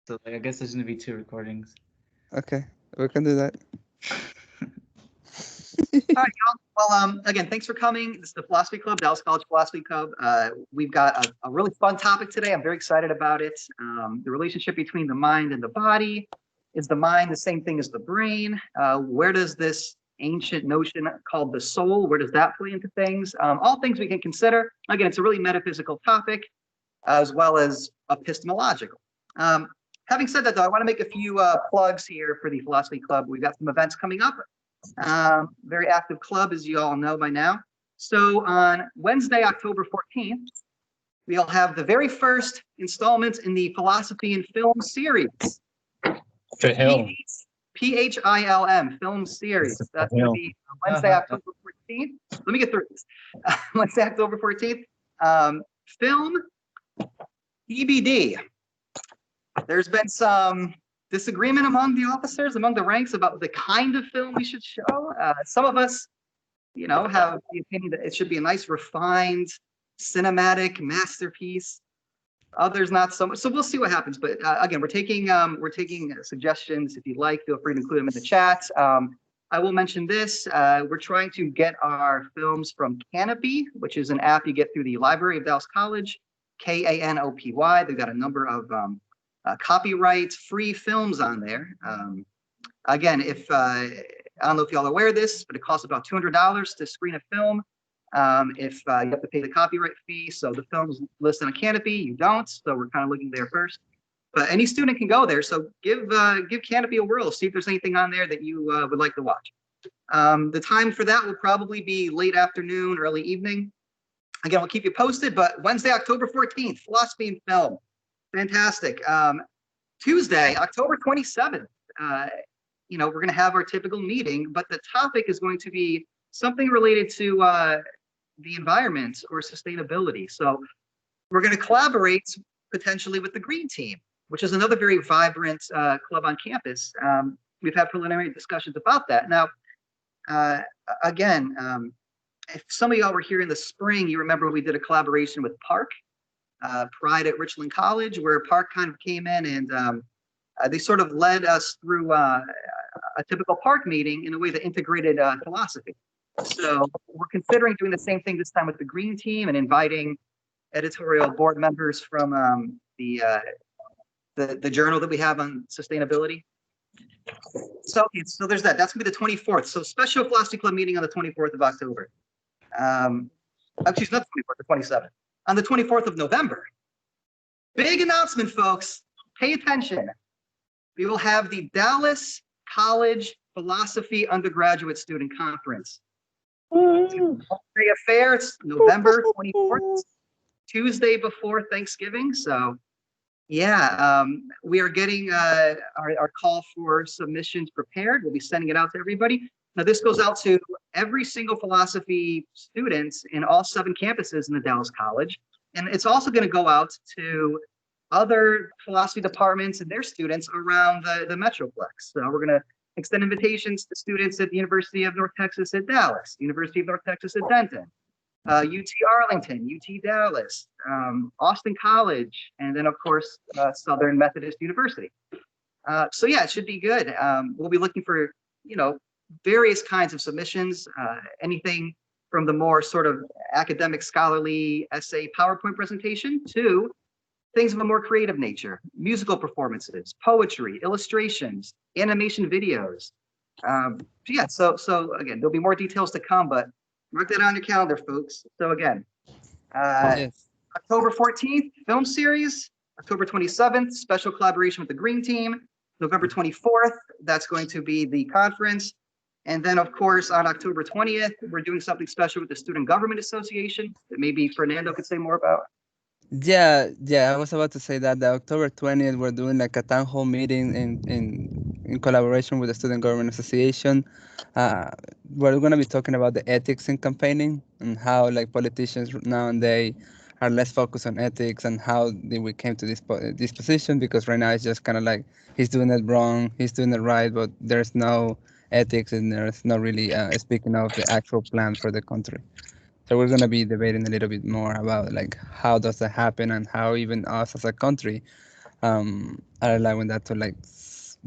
So like, I guess there's gonna be two recordings. Okay, we can do that. All right, y'all. Well, again, thanks for coming. This is the Philosophy Club, Dallas College Philosophy Club. We've got a really fun topic today. I'm very excited about it. The relationship between the mind and the body. Is the mind the same thing as the brain? Where does this ancient notion called the soul, where does that play into things? All things we can consider. Again, it's a really metaphysical topic as well as epistemological. Having said that, though, I want to make a few plugs here for the Philosophy Club. We've got some events coming up. Very active club, as you all know by now. So on Wednesday, October 14th, we'll have the very first installment in the Philosophy and Film series. Film. PHILM film series. That's going to be Wednesday, October 14th. Let me get through this. Wednesday, October 14th. Film EBD. There's been some disagreement among the officers, among the ranks, about the kind of film we should show. Some of us, have the opinion that it should be a nice, refined, cinematic masterpiece. Others not so much. So we'll see what happens. But again, we're taking suggestions. If you'd like, feel free to include them in the chat. I will mention this. We're trying to get our films from Canopy, which is an app you get through the Library of Dallas College, KANOPY. They've got a number of copyright-free films on there. Again, I don't know if y'all are aware of this, but it costs about $200 to screen a film. If you have to pay the copyright fee, so the film's listed on Canopy, you don't. So we're kind of looking there first. But any student can go there. So give Canopy a whirl. See if there's anything on there that you would like to watch. The time for that will probably be late afternoon, early evening. Again, we'll keep you posted. But Wednesday, October 14th, Philosophy and Film. Fantastic. Tuesday, October 27th, we're going to have our typical meeting, but the topic is going to be something related to the environment or sustainability. So we're going to collaborate potentially with the Green Team, which is another very vibrant club on campus. We've had preliminary discussions about that. Now, again, if some of y'all were here in the spring, you remember we did a collaboration with Park. Pride at Richland College, where Park kind of came in and they sort of led us through a typical Park meeting in a way that integrated philosophy. So we're considering doing the same thing this time with the Green Team and inviting editorial board members from the journal that we have on sustainability. So there's that. That's gonna be the 24th. So special Philosophy Club meeting on the 24th of October. Actually, it's not the 24th, the 27th. On the 24th of November. Big announcement, folks. Pay attention. We will have the Dallas College Philosophy Undergraduate Student Conference. Day affair. It's November 24th, Tuesday before Thanksgiving. So, yeah, we are getting our call for submissions prepared. We'll be sending it out to everybody. Now, this goes out to every single philosophy student in all 7 campuses in the Dallas College. And it's also going to go out to other philosophy departments and their students around the Metroplex. So we're going to extend invitations to students at the University of North Texas at Dallas, University of North Texas at Denton, UT Arlington, UT Dallas, Austin College, and then, of course, Southern Methodist University. So, yeah, it should be good. We'll be looking for, various kinds of submissions, anything from the more sort of academic, scholarly essay PowerPoint presentation to things of a more creative nature, musical performances, poetry, illustrations, animation videos. So again, there'll be more details to come, but mark that on your calendar, folks. So again, Yes. October 14th, film series, October 27th, special collaboration with the Green Team, November 24th, that's going to be the conference. And then, of course, on October 20th, we're doing something special with the Student Government Association that maybe Fernando could say more about. Yeah, I was about to say that the October 20th, we're doing like a town hall meeting in collaboration with the Student Government Association. We're going to be talking about the ethics in campaigning and how like politicians nowadays are less focused on ethics and how we came to this position, because right now it's just kind of like he's doing it wrong, he's doing it right, but there's no ethics and there's not really speaking of the actual plan for the country. So we're going to be debating a little bit more about like how does that happen and how even us as a country are allowing that to like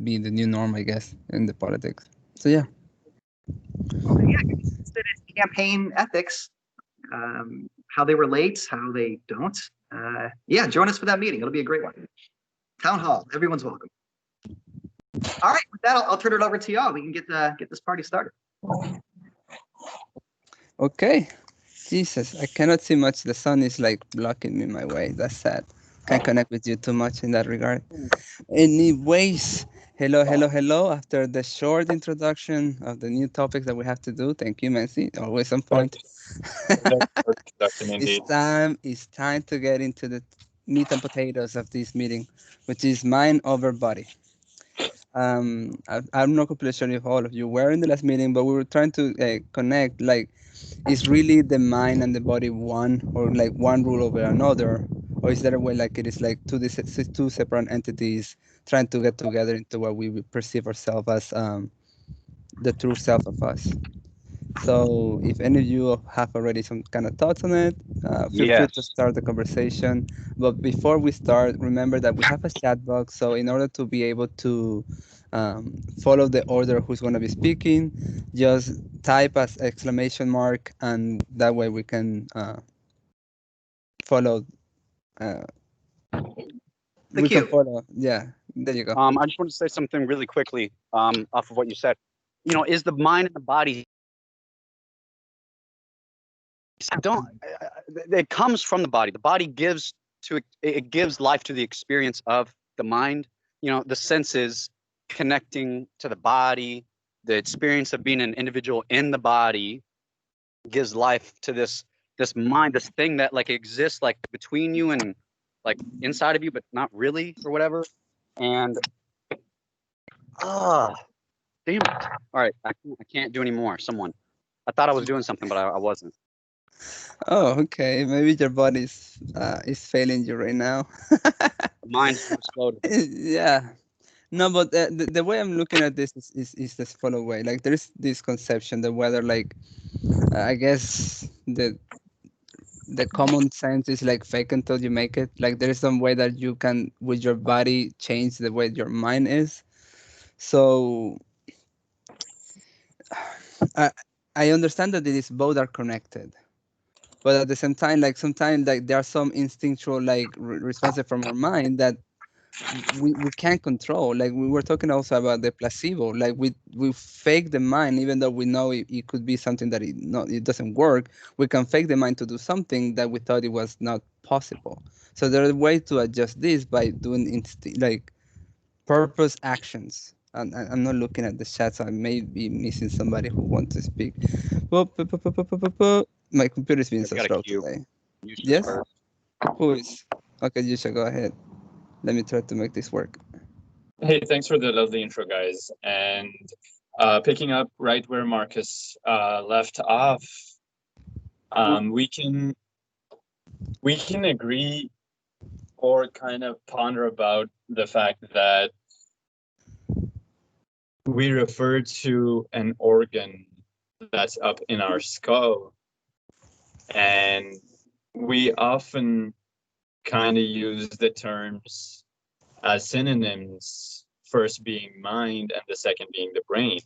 be the new norm, I guess, in the politics. So yeah. Okay, yeah, you're interested in campaign ethics, how they relate, how they don't. Yeah, join us for that meeting. It'll be a great one. Town hall, everyone's welcome. All right, with that, I'll turn it over to y'all. We can get this party started. Okay. Jesus, I cannot see much. The sun is like blocking me my way. That's sad. Can't connect with you too much in that regard. Anyways, hello. After the short introduction of the new topics that we have to do, thank you, Nancy. Always on point. Indeed. It's time to get into the meat and potatoes of this meeting, which is mind over body. I'm not completely sure if all of you were in the last meeting, but we were trying to connect, like, is really the mind and the body one, or like one rule over another, or is there a way like it is like two separate entities trying to get together into what we perceive ourselves as the true self of us? So if any of you have already some kind of thoughts on it, feel free to Yes. start the conversation. But before we start, remember that we have a chat box. So in order to be able to follow the order who's going to be speaking, just type as exclamation mark, and that way we can follow. We can queue. follow. Yeah, there you go. I just want to say something really quickly off of what you said. You know, is the mind and the body don't it comes from the body. The body gives it gives life to the experience of the mind. You know, the senses connecting to the body, the experience of being an individual in the body gives life to this mind, this thing that like exists like between you and like inside of you, but not really or whatever. And damn it. All right, I can't do any more. Someone. I thought I was doing something, but I wasn't. Oh, okay. Maybe your body is failing you right now. Mine's exploded. Yeah. No, but the way I'm looking at this is this follow way. Like there is this conception that whether like I guess the common sense is like fake until you make it. Like there is some way that you can with your body change the way your mind is. So I I understand that it is both are connected, but at the same time, like sometimes like there are some instinctual like responses from our mind that we can't control. Like we were talking also about the placebo. Like we fake the mind even though we know it could be something that it doesn't work. We can fake the mind to do something that we thought it was not possible. So there are ways to adjust this by doing like purpose actions. And I'm not looking at the chat, so I may be missing somebody who wants to speak. My computer is being I've so got a slow cue. today. You should Yes? first. Who is? Okay, you should go ahead. Let me try to make this work. Hey, thanks for the lovely intro, guys. And picking up right where Marcus left off, we can agree or kind of ponder about the fact that we refer to an organ that's up in our skull, and we often kind of use the terms as synonyms, first being mind and the second being the brain.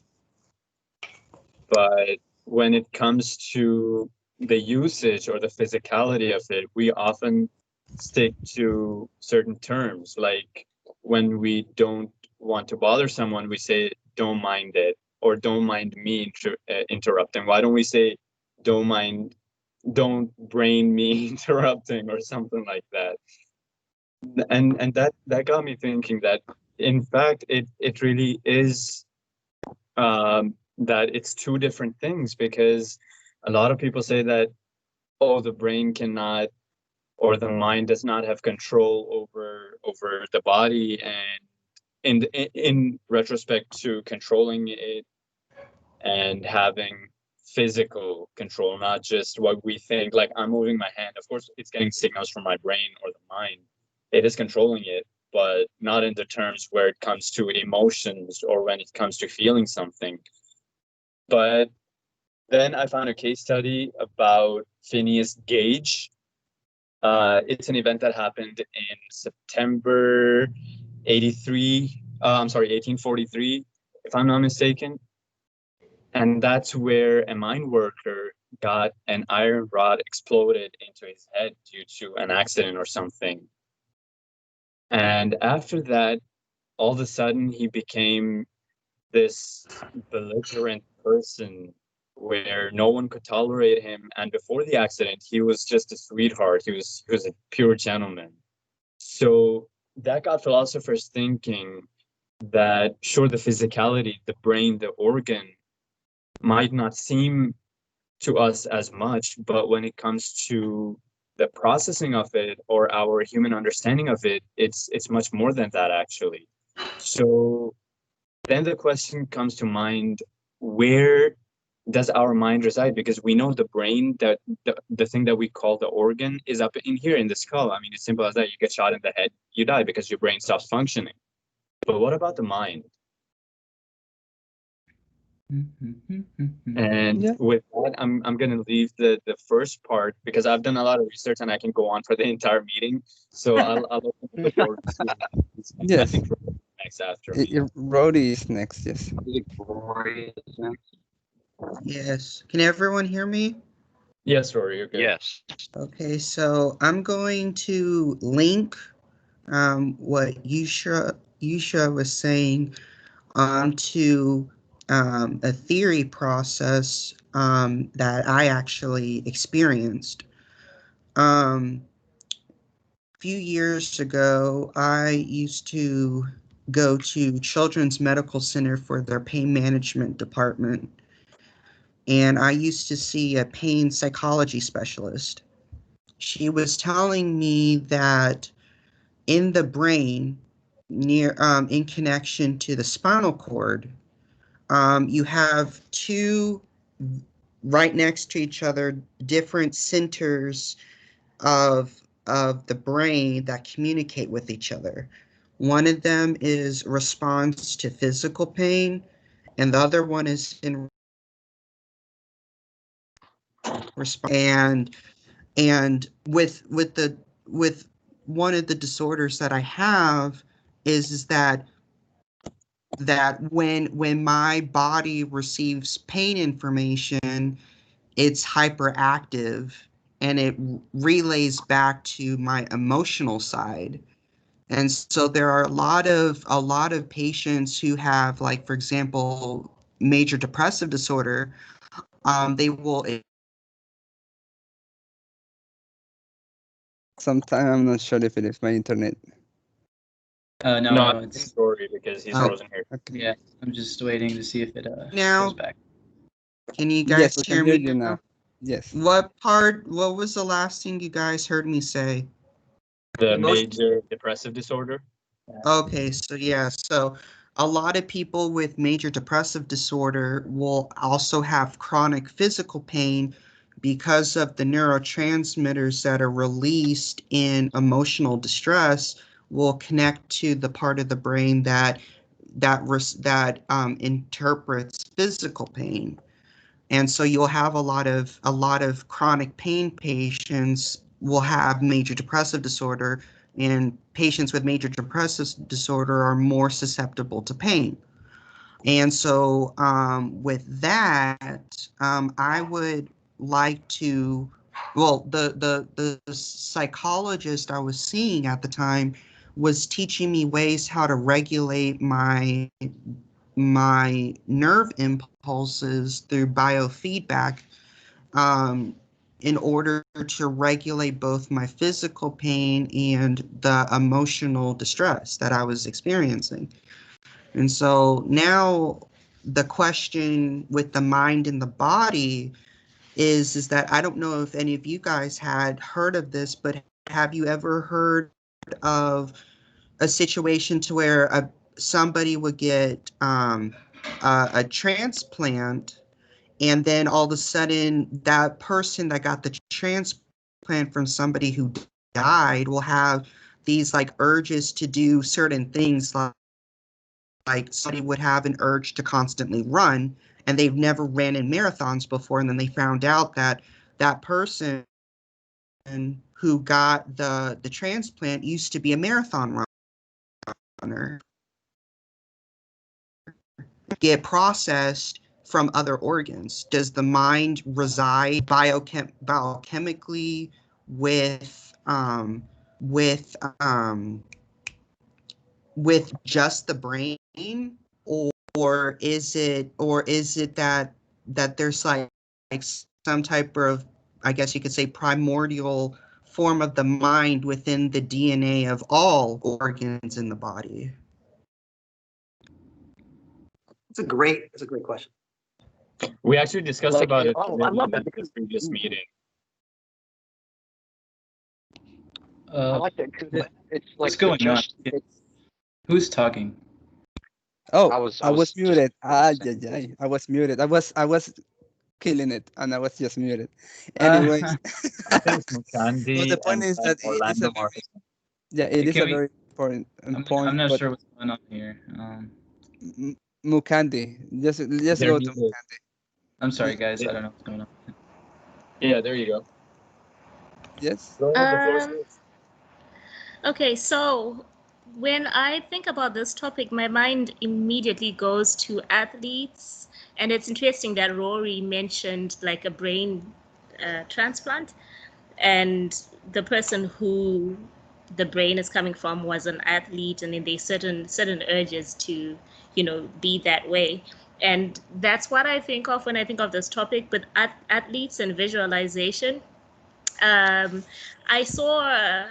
But when it comes to the usage or the physicality of it, we often stick to certain terms. Like when we don't want to bother someone, we say, don't mind it, or don't mind me interrupting. Why don't we say, don't brain me interrupting, or something like that? And that got me thinking that in fact it really is that it's two different things, because a lot of people say that, oh, the brain cannot, or the mind does not have control over the body, and in retrospect to controlling it and having physical control, not just what we think. Like I'm moving my hand, of course it's getting signals from my brain or the mind, it is controlling it, but not in the terms where it comes to emotions or when it comes to feeling something. But then I found a case study about Phineas Gage, It's an event that happened in September 1843, if I'm not mistaken. And that's where a mine worker got an iron rod exploded into his head due to an accident or something. And after that, all of a sudden, he became this belligerent person where no one could tolerate him. And before the accident, he was just a sweetheart. He was a pure gentleman. So that got philosophers thinking that sure, the physicality, the brain, the organ might not seem to us as much, but when it comes to the processing of it or our human understanding of it, it's much more than that actually. So then the question comes to mind, where does our mind reside? Because we know the brain, that the thing that we call the organ, is up in here in the skull. I mean, it's simple as that. You get shot in the head, you die because your brain stops functioning. But what about the mind? And Yeah. with that, I'm gonna leave the first part because I've done a lot of research and I can go on for the entire meeting. So I'll open the floor to Yes. I think next after me. Rody is next, yes. Yes. Can everyone hear me? Yes, Rory, you're good. Yes. Okay, so I'm going to link what Yusha was saying onto a theory process that I actually experienced. A few years ago, I used to go to Children's Medical Center for their pain management department, and I used to see a pain psychology specialist. She was telling me that in the brain, near in connection to the spinal cord, you have two right next to each other different centers of the brain that communicate with each other. One of them is response to physical pain, and the other one is in response. And with one of the disorders that I have is that when my body receives pain information, it's hyperactive and it relays back to my emotional side. And so there are a lot of patients who have, like, for example, major depressive disorder. They will Sometimes I'm not sure if it is my internet. No, it's Rory because he's Oh. frozen here. Okay. yeah. I'm just waiting to see if it Now- goes back. Can you guys Yes, we hear can hear me you now? now. Yes. What was the last thing you guys heard me say? The major depressive disorder. Okay, so yeah, so a lot of people with major depressive disorder will also have chronic physical pain because of the neurotransmitters that are released in emotional distress will connect to the part of the brain that interprets physical pain. And so you'll have a lot of chronic pain patients will have major depressive disorder, and patients with major depressive disorder are more susceptible to pain. And so with that, I would like to, well, the psychologist I was seeing at the time was teaching me ways how to regulate my nerve impulses through biofeedback in order to regulate both my physical pain and the emotional distress that I was experiencing. And so now the question with the mind and the body is that I don't know if any of you guys had heard of this, but have you ever heard of a situation to where somebody would get a transplant, and then all of a sudden that person that got the transplant from somebody who died will have these like urges to do certain things, like somebody would have an urge to constantly run, and they've never ran in marathons before, and then they found out that that person who got the transplant used to be a marathon runner, get processed from other organs? Does the mind reside biochemically with just the brain, or is it that there's like some type of, I guess you could say, primordial form of the mind within the DNA of all organs in the body? It's a great question. We actually discussed about it I love that in the because previous meeting. I Uh, like that because it's like what's going on? Who's talking? Oh, I was I was just- muted. I was muted. I was killing it, and I was just muted. Anyways, I think it's Mukandi well, the point is that it's Orlando a Marcus. it is Can a we- very important point. I'm not but sure what's going on here. Mukandi, just They're go to muted. Mukandi. I'm sorry, guys. I don't know what's going on. Yeah, there you go. Yes. Go ahead, the floor is yours. Okay, so when I think about this topic, my mind immediately goes to athletes. And it's interesting that Rory mentioned like a brain transplant. And the person who the brain is coming from was an athlete, and then there's certain urges to, be that way. And that's what I think of when I think of this topic. But athletes and visualization, I saw,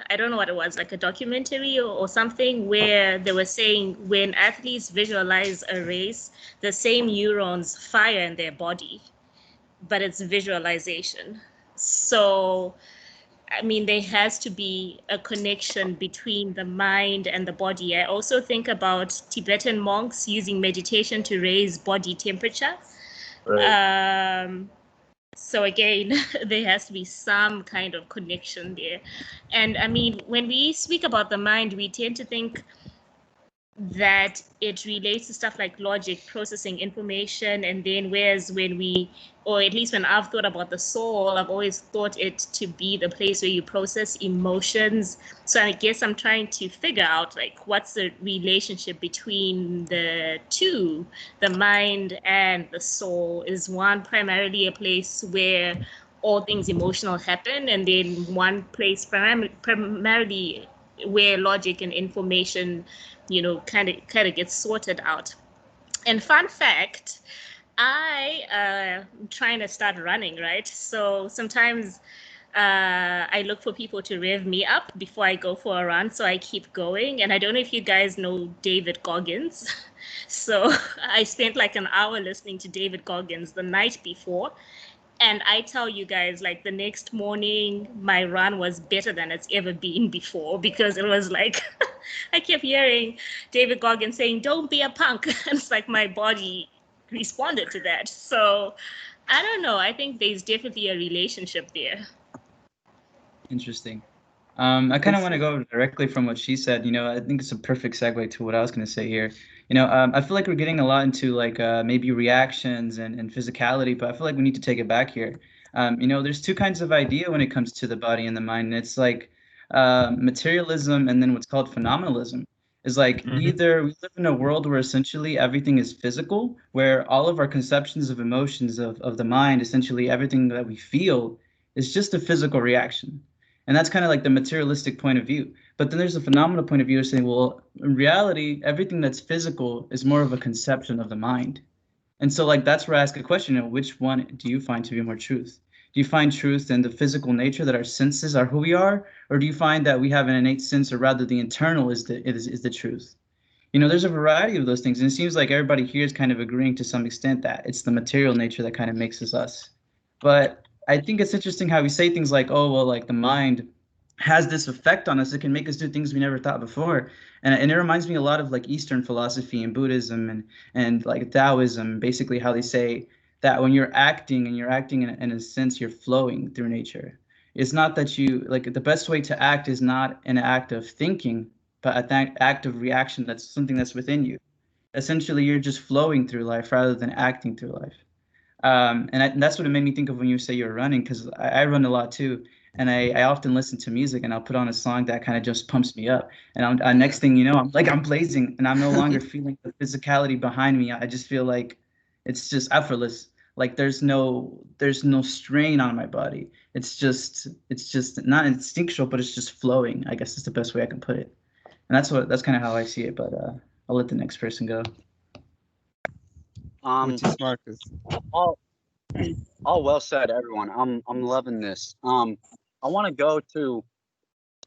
I don't know what it was, like a documentary or something, where they were saying when athletes visualize a race, the same neurons fire in their body, but it's visualization. So, I mean, there has to be a connection between the mind and the body. I also think about Tibetan monks using meditation to raise body temperature. Right. So again, there has to be some kind of connection there. And I mean, when we speak about the mind, we tend to think that it relates to stuff like logic, processing information, and then whereas when we, or at least when I've thought about the soul, I've always thought it to be the place where you process emotions. So I guess I'm trying to figure out like what's the relationship between the two, the mind and the soul. Is one primarily a place where all things emotional happen, and then one place primarily where logic and information, kind of gets sorted out. And fun fact, I'm trying to start running, right? So sometimes I look for people to rev me up before I go for a run, so I keep going. And I don't know if you guys know David Goggins. So I spent like an hour listening to David Goggins the night before. And I tell you guys, like the next morning, my run was better than it's ever been before, because it was like, I kept hearing David Goggins saying, "Don't be a punk." And it's like my body responded to that. So I don't know. I think there's definitely a relationship there. Interesting. I kind of want to go directly from what she said. I think it's a perfect segue to what I was going to say here. I feel like we're getting a lot into like maybe reactions and physicality, but I feel like we need to take it back here. There's two kinds of idea when it comes to the body and the mind. And it's like materialism and then what's called phenomenalism. Is like either we live in a world where essentially everything is physical, where all of our conceptions of emotions of the mind, essentially everything that we feel is just a physical reaction. And that's kind of like the materialistic point of view. But then there's a phenomenal point of view of saying, well, in reality, everything that's physical is more of a conception of the mind. And so like that's where I ask a question, which one do you find to be more truth? Do you find truth in the physical nature that our senses are who we are? Or do you find that we have an innate sense, or rather the internal is the truth? There's a variety of those things. And it seems like everybody here is kind of agreeing to some extent that it's the material nature that kind of makes us. But I think it's interesting how we say things like, oh, well, like the mind has this effect on us. It can make us do things we never thought before. And it reminds me a lot of like Eastern philosophy and Buddhism and like Taoism, basically how they say that when you're acting in a sense, you're flowing through nature. It's not that like the best way to act is not an act of thinking, but an act of reaction. That's something that's within you. Essentially, you're just flowing through life rather than acting through life. And that's what it made me think of when you say you're running, because I run a lot too. and I often listen to music, and I'll put on a song that kind of just pumps me up. And next thing you know, I'm blazing, and I'm no longer feeling the physicality behind me. I just feel like it's just effortless. Like there's no strain on my body. It's just not instinctual, but it's just flowing. I guess is the best way I can put it. And that's kind of how I see it. But I'll let the next person go. Which is Marcus. all all well said, everyone. I'm loving this. I want to go to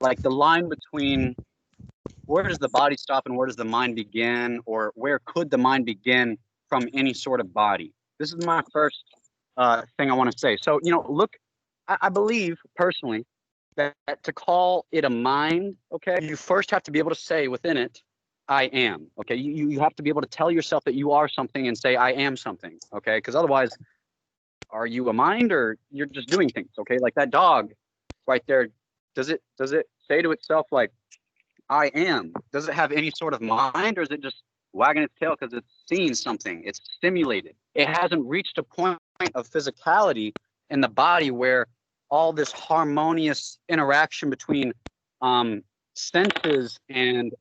like the line between where does the body stop and where does the mind begin, or where could the mind begin from any sort of body? This is my first thing I want to say. So, look, I believe personally that to call it a mind, okay, you first have to be able to say within it, I am. Okay, you have to be able to tell yourself that you are something and say, I am something. Okay, because otherwise, are you a mind or you're just doing things? Okay, like that dog right there. Does it say to itself like, I am? Does it have any sort of mind, or is it just wagging its tail because it's seeing something? It's stimulated. It hasn't reached a point of physicality in the body where all this harmonious interaction between senses and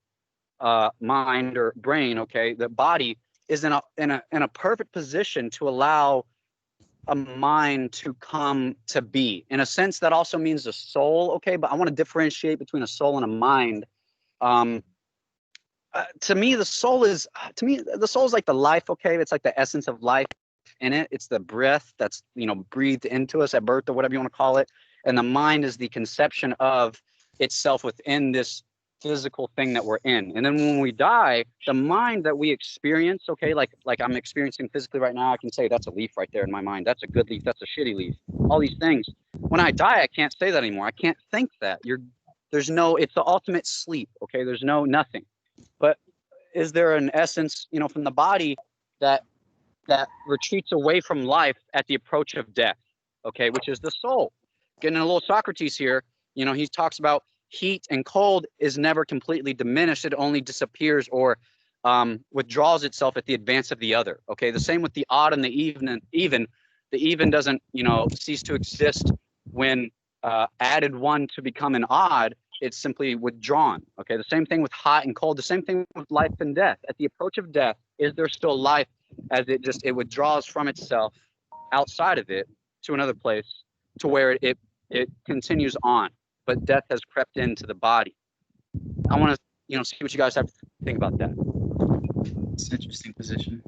mind or brain, okay, the body is in a perfect position to allow a mind to come to be. In a sense, that also means a soul, okay, but I want to differentiate between a soul and a mind. To me, the soul is like the life, okay? It's like the essence of life in it. It's the breath that's, breathed into us at birth or whatever you want to call it. And the mind is the conception of itself within this physical thing that we're in. And then when we die, the mind that we experience, okay, like I'm experiencing physically right now, I can say that's a leaf right there in my mind. That's a good leaf. That's a shitty leaf. All these things. When I die, I can't say that anymore. I can't think that. It's the ultimate sleep, okay? There's nothing. But is there an essence, from the body that retreats away from life at the approach of death, okay, which is the soul? Getting a little Socrates here, he talks about heat and cold is never completely diminished. It only disappears or withdraws itself at the advance of the other, okay? The same with the odd and the even. The even doesn't, cease to exist when added one to become an odd. It's simply withdrawn. Okay, the same thing with hot and cold. The same thing with life and death. At the approach of death, is there still life? As it withdraws from itself, outside of it, to another place, to where it continues on. But death has crept into the body. I want to see what you guys have to think about that. It's an interesting position.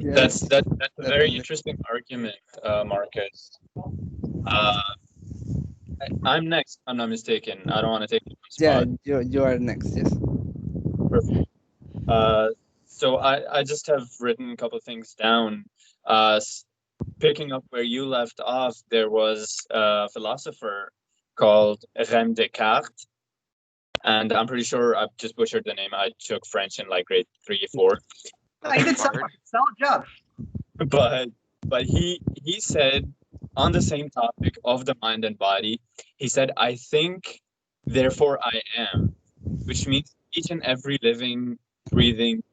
That's a very interesting argument, Marcus. I'm next. I'm not mistaken. I don't want to take Yeah, spot. you are next. Yes. Perfect. So I just have written a couple of things down. Picking up where you left off, there was a philosopher called René Descartes, and I'm pretty sure I've just butchered the name. I took French in like grade 3 or 4. Oh, you did solid job. But he said on the same topic of the mind and body, he said, I think, therefore I am, which means each and every living, breathing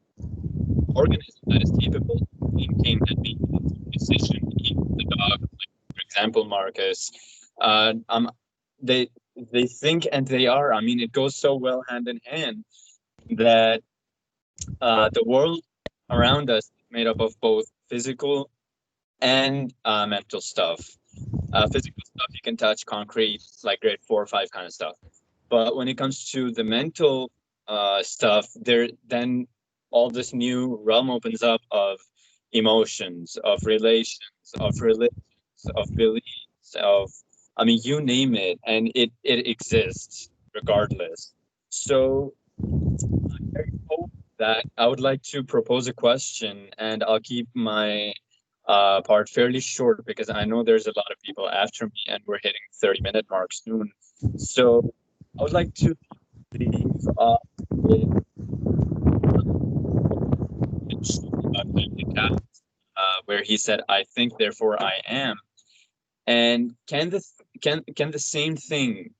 organism that is capable of thinking and making a decision, even the dog, like, for example, Marcus, they think and they are. I mean, it goes so well hand in hand that the world around us is made up of both physical and mental stuff. Physical stuff you can touch, concrete, like grade 4 or 5 kind of stuff. But when it comes to the mental stuff, then all this new realm opens up of emotions, of relations, of religions, of beliefs, you name it, and it exists regardless. So I hope that I would like to propose a question, and I'll keep my part fairly short because I know there's a lot of people after me and we're hitting 30-minute mark soon. So I would like to leave off with where he said, I think, therefore I am. And can the same thing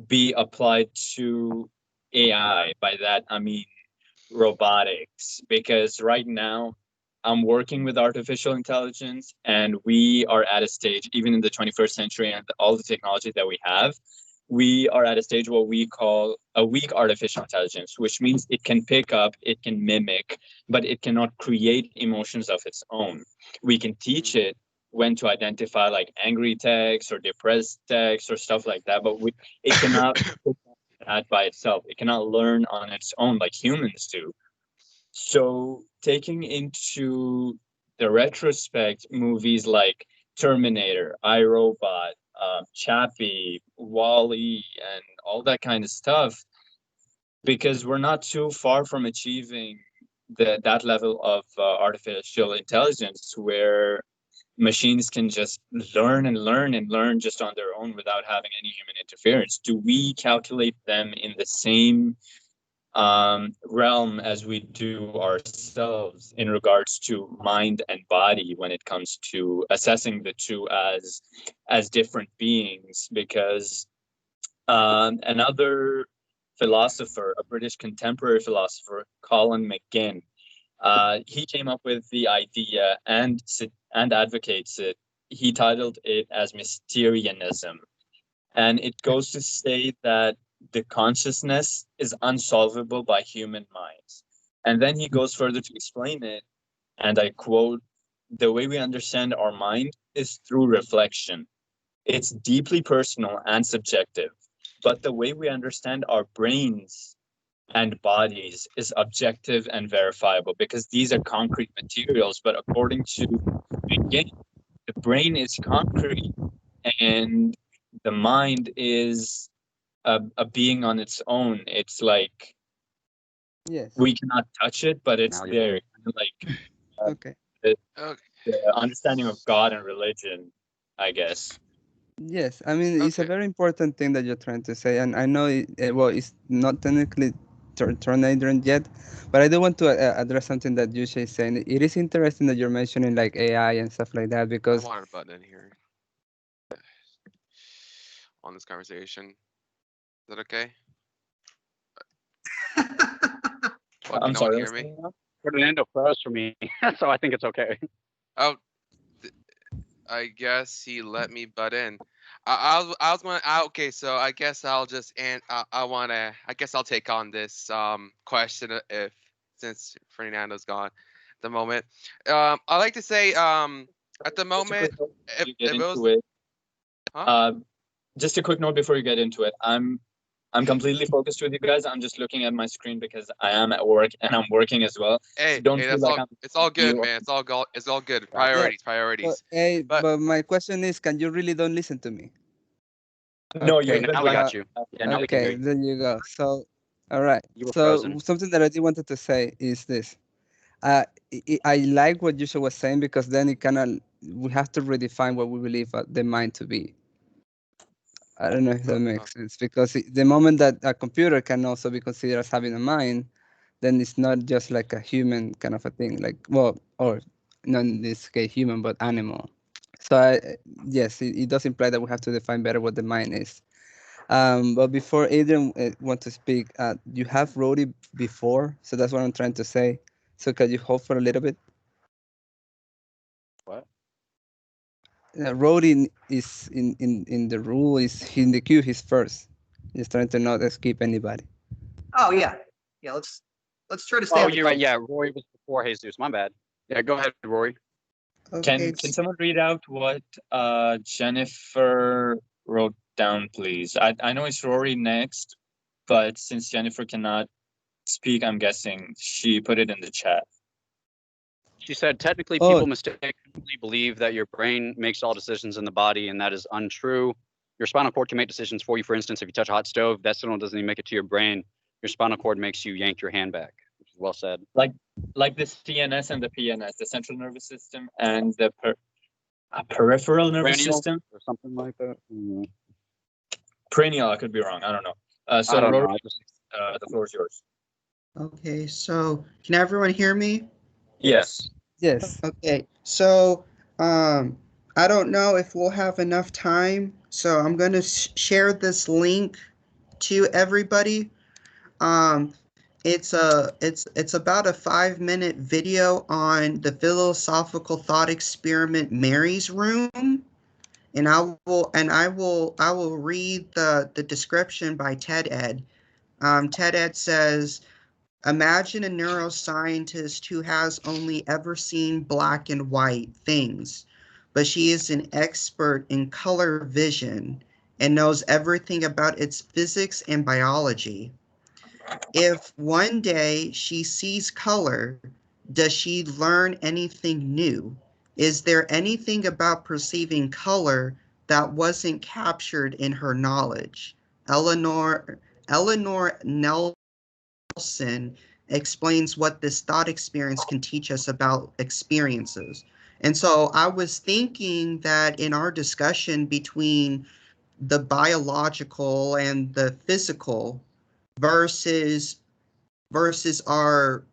be applied to AI? By that I mean robotics, because right now I'm working with artificial intelligence, and we are at a stage, even in the 21st century and all the technology that we have, we are at a stage what we call a weak artificial intelligence, which means it can pick up, it can mimic, but it cannot create emotions of its own. We can teach it when to identify like angry text or depressed text or stuff like that, but it cannot that by itself. It cannot learn on its own like humans do. So taking into the retrospect, movies like Terminator, iRobot, Chappie, Wall-E, and all that kind of stuff, because we're not too far from achieving that level of artificial intelligence where machines can just learn and learn and learn just on their own without having any human interference. Do we calculate them in the same realm as we do ourselves in regards to mind and body when it comes to assessing the two as different beings? Because another philosopher, a British contemporary philosopher, Colin McGinn, he came up with the idea and advocates it. He titled it as Mysterianism. And it goes to say that the consciousness is unsolvable by human minds. And then he goes further to explain it, and I quote, "The way we understand our mind is through reflection. It's deeply personal and subjective, but the way we understand our brains and bodies is objective and verifiable because these are concrete materials. But according to McGinn, the brain is concrete and the mind is a being on its own. It's like Yes. we cannot touch it, but it's Now you're there. Like Okay. the Okay. understanding of God and religion, I guess. Yes, I mean it's a Okay. very important thing that you're trying to say, and I know well, it's not technically tornado yet, but I do want to address something that you say saying. It is interesting that you're mentioning like AI and stuff like that I because wanted a button in here on this conversation. Is that okay? What, I'm can no one sorry. hear me? Fernando froze for me, so I think it's okay. Oh, I guess he let me butt in. I was gonna okay, so I guess I'll just and I guess I'll take on this question if since Fernando's gone at the moment. I like to say at the moment Just a quick note before you get if it was into it. huh? Just a quick note before you get into it. I'm completely focused with you guys. I'm just looking at my screen because I am at work and I'm working as well. Hey, So don't hey, feel that's like all. I'm It's all good, you. man. It's all good. yeah, Priorities, but priorities. hey, But but my question is, can you really don't listen to me? No, Okay, you've Okay, been now we like got you. Yeah, now we can hear okay, you. there you go. So, all right. You were So frozen. something that I did wanted to say is this. I like what Yusha was saying because then it kind of we have to redefine what we believe the mind to be. I don't know if that makes sense because the moment that a computer can also be considered as having a mind, then it's not just like a human kind of a thing, like well, or not in this case human, but animal. So yes, it does imply that we have to define better what the mind is. But before Adrian want to speak, you have wrote it before, so that's what I'm trying to say. So can you hold for a little bit? What? Rodin is in the rule is in the queue. He's first. He's trying to not skip anybody. Oh, yeah. Yeah, let's try to stay Oh, on the you're right. clock. Yeah, Rory was before Jesus. My bad. Yeah, go ahead, Rory. Okay. Can someone read out what Jennifer wrote down, please? I know it's Rory next, but since Jennifer cannot speak, I'm guessing she put it in the chat. She said, technically, Oh. people mistakenly believe that your brain makes all decisions in the body, and that is untrue. Your spinal cord can make decisions for you. For instance, if you touch a hot stove, that signal doesn't even make it to your brain. Your spinal cord makes you yank your hand back, which is well said. Like the CNS and the PNS, the central nervous system and the peripheral nervous Cranial system. or something like that. Cranial, I could be wrong. I don't know. So I don't know. Rory, the floor is yours. Okay, so can everyone hear me? Yes. Yes. Okay, so I don't know if we'll have enough time, so I'm going to share this link to everybody. Um, It's about a 5-minute video on the philosophical thought experiment Mary's Room. And I will read the description by Ted Ed. Ted Ed says, imagine a neuroscientist who has only ever seen black and white things, but she is an expert in color vision and knows everything about its physics and biology. If one day she sees color, does she learn anything new? Is there anything about perceiving color that wasn't captured in her knowledge? Eleanor Nelson explains what this thought experience can teach us about experiences. And so I was thinking that in our discussion between the biological and the physical versus our,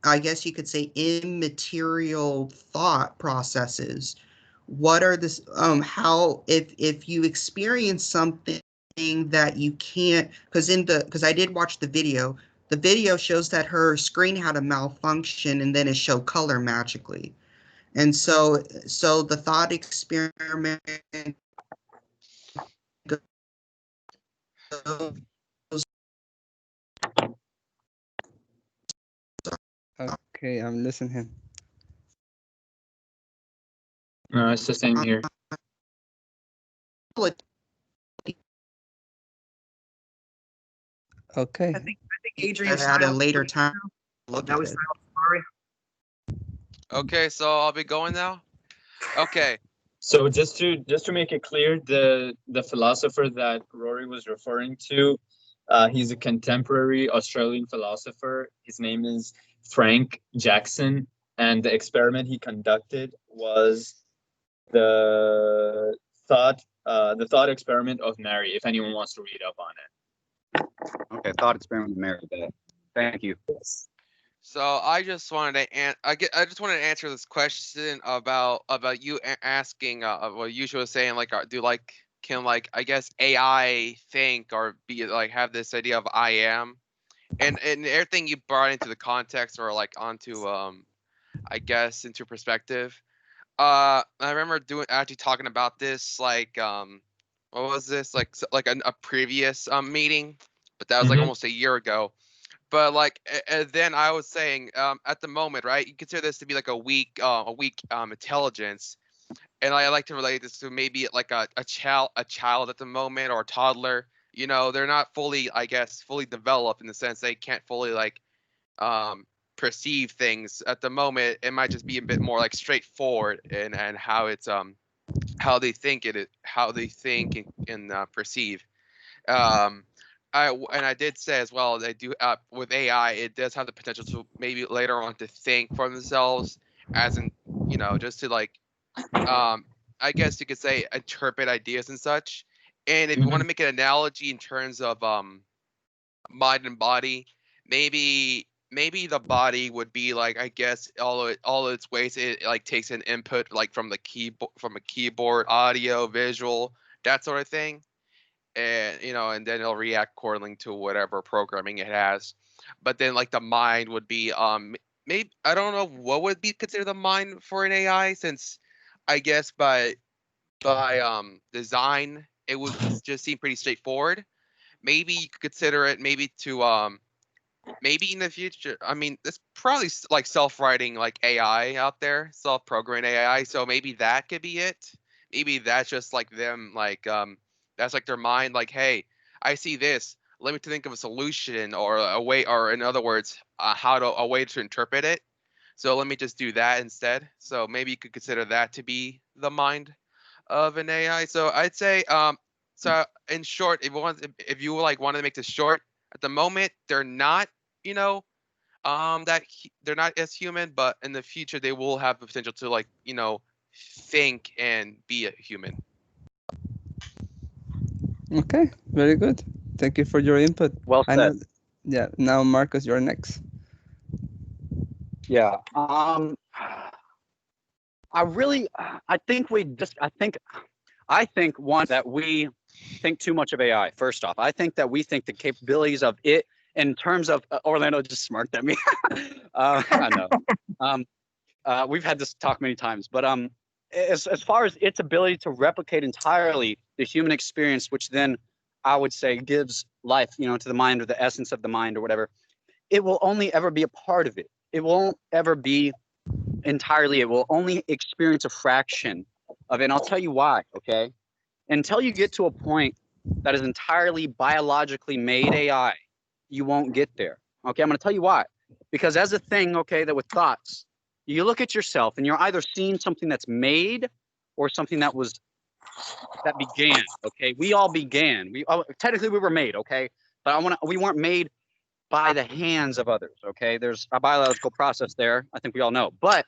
I guess you could say, immaterial thought processes, what are this how if you experience something that you can't, because I did watch the video shows that her screen had a malfunction and then it showed color magically. And so the thought experiment goes. Okay, I'm listening. No, it's the same here. Okay. I think Adrian At a later time. That was sorry. Okay, so I'll be going now. Okay. So just to make it clear, the philosopher that Rory was referring to, he's a contemporary Australian philosopher. His name is Frank Jackson, and the experiment he conducted was the thought experiment of Mary. If anyone wants to read up on it. Okay, thought experiment with Mary. Thank you. So I just wanted to I just wanted to answer this question about you asking what Yusha was saying, like can like I guess AI think or be like have this idea of I am, and everything you brought into the context or like onto I guess into perspective. I remember actually talking about this like what was this like a previous meeting, but that was like almost a year ago. But like then I was saying at the moment, right, you consider this to be like a weak intelligence, and I like to relate this to maybe like a child at the moment, or a toddler. You know, they're not fully, I guess, fully developed in the sense they can't fully like perceive things at the moment. It might just be a bit more like straightforward and how it's how they think and perceive. I did say as well, they do with AI, it does have the potential to maybe later on to think for themselves, as in, you know, just to like I guess you could say interpret ideas and such. And if you want to make an analogy in terms of mind and body, maybe the body would be like, I guess all its ways it like takes an input like from a keyboard, audio, visual, that sort of thing, and you know, and then it'll react according to whatever programming it has. But then like the mind would be maybe, I don't know what would be considered the mind for an AI, since I guess by design it would just seem pretty straightforward. Maybe you could consider it maybe to maybe in the future, I mean, there's probably like self-writing like AI out there, self-programming AI. So maybe that could be it. Maybe that's just like them, like that's like their mind, like, hey, I see this. Let me think of a solution or a way, or in other words, a way to interpret it. So let me just do that instead. So maybe you could consider that to be the mind of an AI. So I'd say, so in short, if you like wanted to make this short, at the moment they're not, you know, they're not as human, but in the future they will have the potential to, like, you know, think and be a human. Okay, very good. Thank you for your input. Well said. Yeah, now Marcus, you're next. Yeah. I think one that we think too much of AI. First off, I think that we think the capabilities of it in terms of Orlando just smirked at me. I know. We've had this talk many times, but as far as its ability to replicate entirely the human experience, which then I would say gives life, to the mind, or the essence of the mind, or whatever, it will only ever be a part of it. It won't ever be entirely. It will only experience a fraction of it. And I'll tell you why, okay? Until you get to a point that is entirely biologically made AI, you won't get there. Okay, I'm going to tell you why. Because as a thing, okay, that with thoughts, you look at yourself and you're either seeing something that's made or something that began. Okay, we all began. Technically we were made. Okay, but we weren't made by the hands of others. Okay, there's a biological process there. I think we all know. But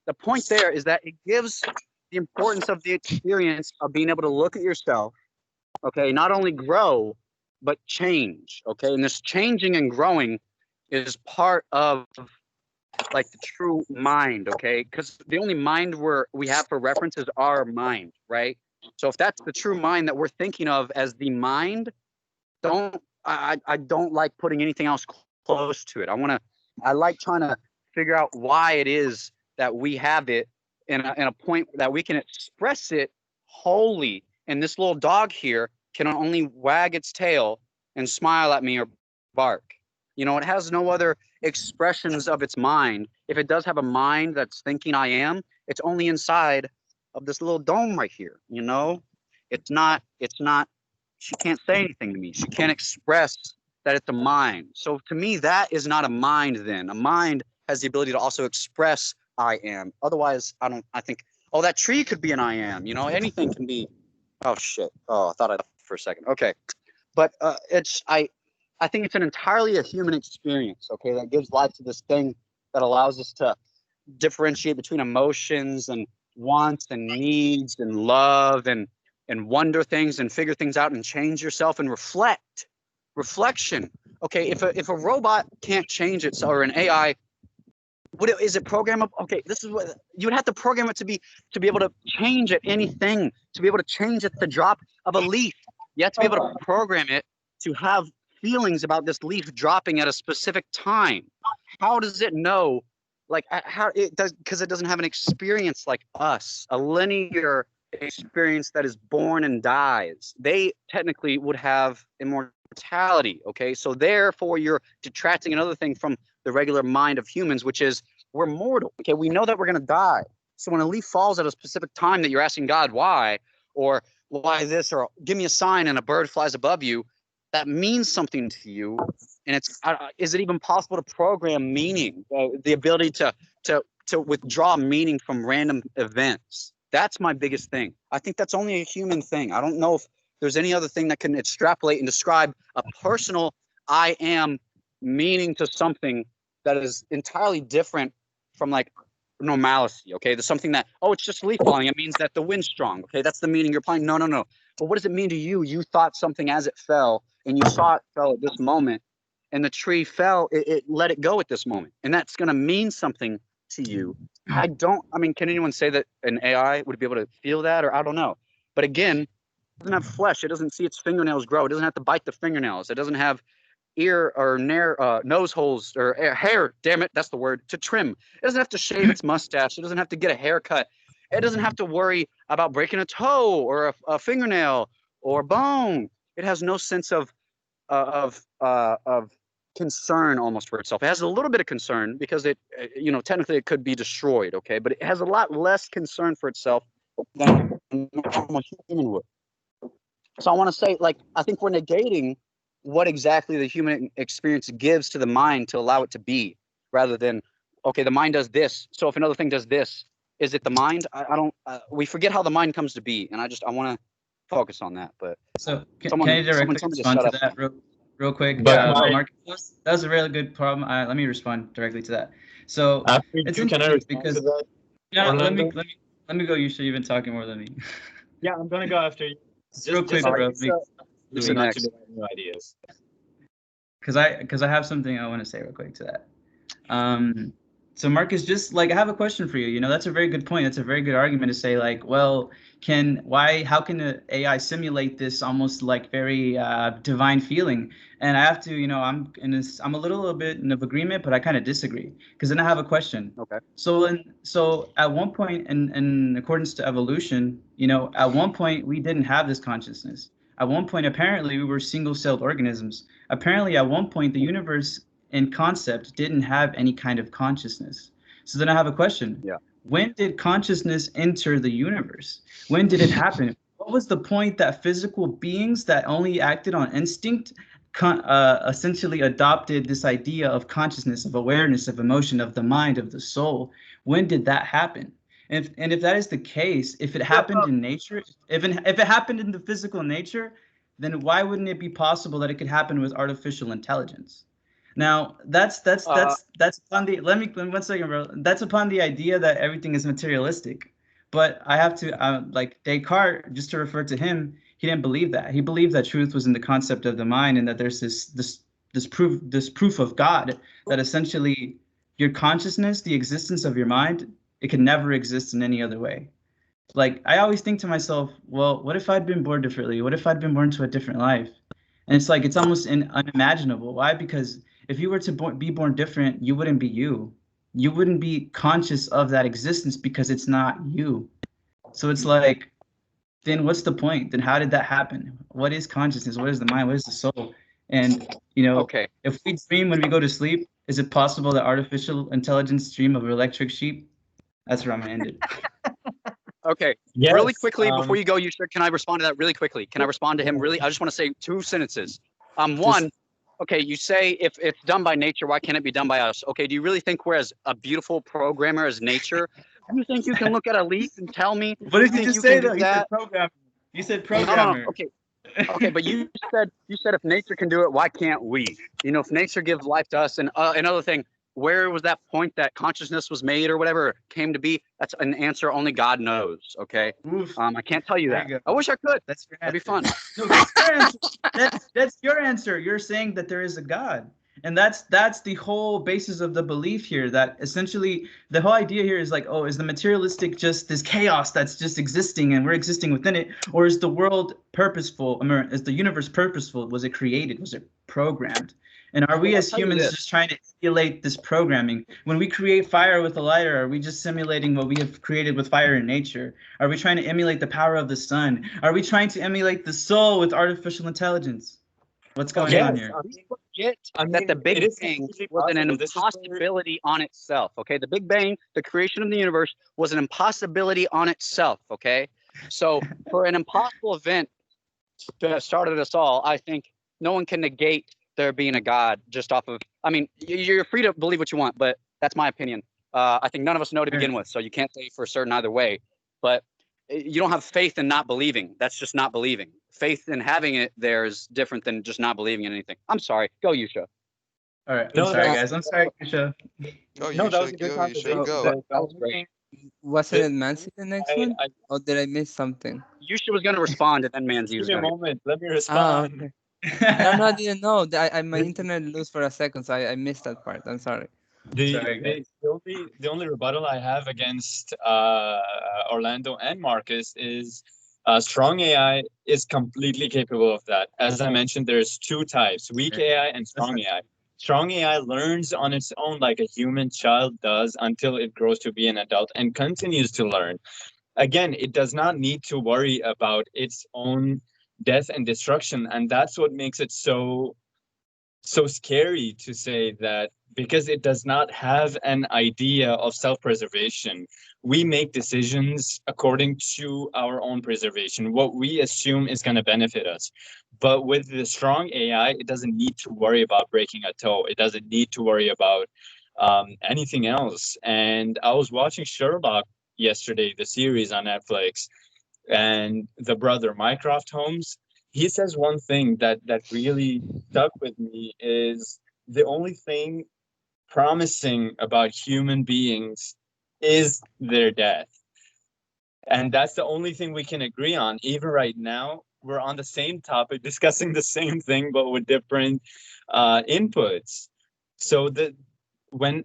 the point there is that it gives the importance of the experience of being able to look at yourself. Okay, not only grow but change. Okay, and this changing and growing is part of like the true mind. Okay, because the only mind we have for reference is our mind, right? So if that's the true mind that we're thinking of as the mind, I don't like putting anything else close to it. I like trying to figure out why it is that we have it in a point that we can express it wholly. And this little dog here can only wag its tail and smile at me or bark. It has no other expressions of its mind. If it does have a mind that's thinking I am, it's only inside of this little dome right here. It's not, she can't say anything to me. She can't express that it's a mind. So to me, that is not a mind then. A mind has the ability to also express I am. Otherwise, I think, oh, that tree could be an I am. Anything can be, oh shit. Oh, I thought I for a second. Okay. But I think it's an entirely a human experience, okay, that gives life to this thing that allows us to differentiate between emotions and wants and needs and love and wonder things and figure things out and change yourself and reflection. Okay, if a robot can't change itself, or an AI, is it programmable? Okay, this is what you would have to program it to be able to change at anything, to be able to change at the drop of a leaf. You have to be able to program it to have feelings about this leaf dropping at a specific time. How does it know? Like how it does, because it doesn't have an experience like us, a linear experience that is born and dies. They technically would have immortality. Okay, so therefore you're detracting another thing from the regular mind of humans, which is we're mortal. Okay, we know that we're going to die. So when a leaf falls at a specific time that you're asking God why, or why this, or give me a sign and a bird flies above you, that means something to you. And it's is it even possible to program meaning, the ability to withdraw meaning from random events? That's my biggest thing. I think that's only a human thing. I don't know if there's any other thing that can extrapolate and describe a personal I am meaning to something that is entirely different from like normalcy. Okay, there's something that, oh, it's just a leaf falling. It means that the wind's strong. Okay, that's the meaning you're applying. No. But what does it mean to you? You thought something as it fell, and you saw it fell at this moment, and the tree fell. It let it go at this moment, and that's going to mean something to you. I mean, can anyone say that an AI would be able to feel that? Or I don't know. But again, it doesn't have flesh. It doesn't see its fingernails grow. It doesn't have to bite the fingernails. It doesn't have ear or nose holes or hair. Damn it, that's the word, to trim. It doesn't have to shave its mustache. It doesn't have to get a haircut. It doesn't have to worry about breaking a toe or a fingernail or bone. It has no sense of concern almost for itself. It has a little bit of concern because it, technically it could be destroyed. Okay, but it has a lot less concern for itself than a normal human would. So I want to say, like, I think we're negating what exactly the human experience gives to the mind to allow it to be, rather than, okay, the mind does this. So if another thing does this, is it the mind? I don't. We forget how the mind comes to be, and I want to focus on that. But so can I directly respond to that real quick? But Mark, that's a really good problem. Let me respond directly to that. So it's interesting because let me go. You should have been talking more than me. Yeah, I'm gonna go after you. Just real quick, bro. Listen, not to do new ideas. Because I have something I want to say real quick to that. So Marcus, just like I have a question for you. You know, that's a very good point. That's a very good argument to say like, well, how can a AI simulate this almost like very divine feeling? And I have to, you know, I'm a little bit in of agreement, but I kind of disagree because then I have a question. Okay. So at one point in accordance to evolution, you know, at one point we didn't have this consciousness. At one point, apparently, we were single-celled organisms. Apparently, at one point, the universe in concept didn't have any kind of consciousness. So then I have a question. Yeah. When did consciousness enter the universe? When did it happen? What was the point that physical beings that only acted on instinct essentially adopted this idea of consciousness, of awareness, of emotion, of the mind, of the soul? When did that happen? And if that is the case, if it happened in nature, if it happened in the physical nature, then why wouldn't it be possible that it could happen with artificial intelligence? Now, that's upon the let me 1 second, bro. That's upon the idea that everything is materialistic. But I have to like Descartes, just to refer to him, he didn't believe that. He believed that truth was in the concept of the mind, and that there's this proof of God that essentially your consciousness, the existence of your mind, it can never exist in any other way. Like I always think to myself, well, what if I'd been born differently? What if I'd been born to a different life? And it's like it's almost unimaginable. Why? Because if you were to be born different, you wouldn't be you. You wouldn't be conscious of that existence because it's not you. So it's like, then what's the point? Then how did that happen? What is consciousness? What is the mind? What is the soul? And you know, Okay. if we dream when we go to sleep, is it possible that artificial intelligence dream of electric sheep? That's where I'm gonna end it. Okay. Yes, Really quickly before you go, you should. Can I respond to that really quickly? Can I respond to him really? I just want to say 2 sentences. One, okay, you say if it's done by nature, why can't it be done by us? Okay, do you really think we're as a beautiful programmer as nature? Do you think you can look at a leaf and tell me? What did you think just you say can do though? You said that? programmer. You said No, programmer. okay. Okay, but you said if nature can do it, why can't we? You know, if nature gives life to us, and another thing, where was that point that consciousness was made or whatever came to be? That's an answer only God knows. Okay, Oof. I can't tell you There that. you go. I wish I could. That's your That'd be answer. fun. No, that's your answer. That's your answer. You're saying that there is a God. And that's the whole basis of the belief here, that essentially the whole idea here is like, oh, is the materialistic just this chaos that's just existing and we're existing within it? Or is the world purposeful? I mean, is the universe purposeful? Was it created? Was it programmed? And are we Well, I'll as tell you humans this. just trying to emulate this programming? When we create fire with a lighter, are we just simulating what we have created with fire in nature? Are we trying to emulate the power of the sun? Are we trying to emulate the soul with artificial intelligence? What's going on here? We forget that the Big Bang was an impossibility on itself. Okay, the Big Bang, the creation of the universe, was an impossibility on itself. Okay, so for an impossible event to have started us all, I think no one can negate there being a God just off of. I mean, you're free to believe what you want, but that's my opinion. I think none of us know to begin with, so you can't say for certain either way. But you don't have faith in not believing. That's just not believing. Faith in having it there is different than just not believing in anything. I'm sorry. Go, Yusha. All right. I'm No, sorry, that's- guys. I'm sorry, Kusha. Go, No, you that was a should good go. You should conversation. go. That was great. Wasn't it Mansi the next I- one? I- Or did I miss something? Yusha was going to respond, and then Manzi Give was me a going to. moment. Let me Oh, respond. okay. No, I didn't know. My internet loose for a second, so I missed that part. I'm sorry. Sorry, guys. The only rebuttal I have against Orlando and Marcus is strong AI is completely capable of that. As I mentioned, there's 2 types: weak AI and strong AI. Strong AI learns on its own like a human child does until it grows to be an adult and continues to learn. Again, it does not need to worry about its own death and destruction, and that's what makes it so scary to say that, because it does not have an idea of self-preservation. We make decisions according to our own preservation, what we assume is going to benefit us. But with the strong AI, it doesn't need to worry about breaking a toe. It doesn't need to worry about anything else. And I was watching Sherlock yesterday, the series on Netflix, and the brother Mycroft Holmes, he says one thing that really stuck with me, is the only thing promising about human beings is their death. And that's the only thing we can agree on. Even right now, we're on the same topic, discussing the same thing, but with different inputs. So when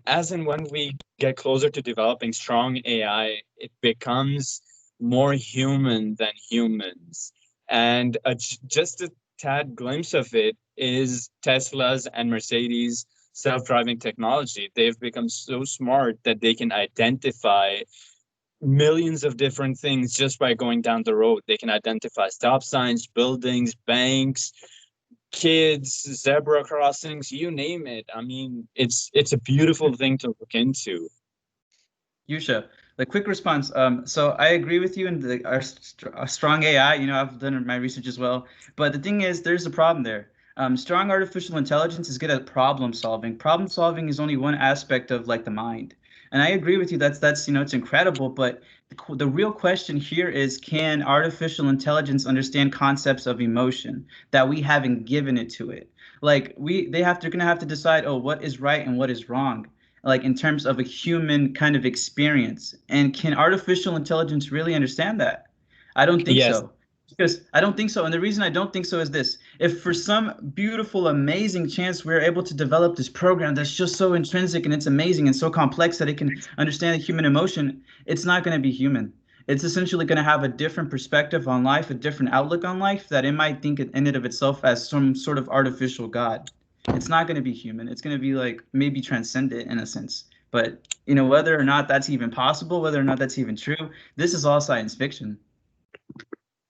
we get closer to developing strong AI, it becomes more human than humans. And just a tad glimpse of it is Tesla's and Mercedes self-driving technology. They've become so smart that they can identify millions of different things just by going down the road. They can identify stop signs, buildings, banks, kids, zebra crossings, you name it. I mean, it's a beautiful thing to look into. Yusha, the quick response. So I agree with you in our strong AI. You know, I've done my research as well. But the thing is, there's a problem there. Strong artificial intelligence is good at problem solving. Problem solving is only one aspect of like the mind. And I agree with you. That's it's incredible. But the real question here is, can artificial intelligence understand concepts of emotion that we haven't given it to it? Like they're gonna have to decide, oh, what is right and what is wrong, like in terms of a human kind of experience. And can artificial intelligence really understand that? I don't think Yes. so. Because I don't think so. And the reason I don't think so is this. If for some beautiful, amazing chance we're able to develop this program that's just so intrinsic and it's amazing and so complex that it can understand the human emotion, it's not going to be human. It's essentially going to have a different perspective on life, a different outlook on life, that it might think in and of itself as some sort of artificial god. It's not going to be human. It's going to be like maybe transcendent in a sense. But whether or not that's even possible, whether or not that's even true, this is all science fiction.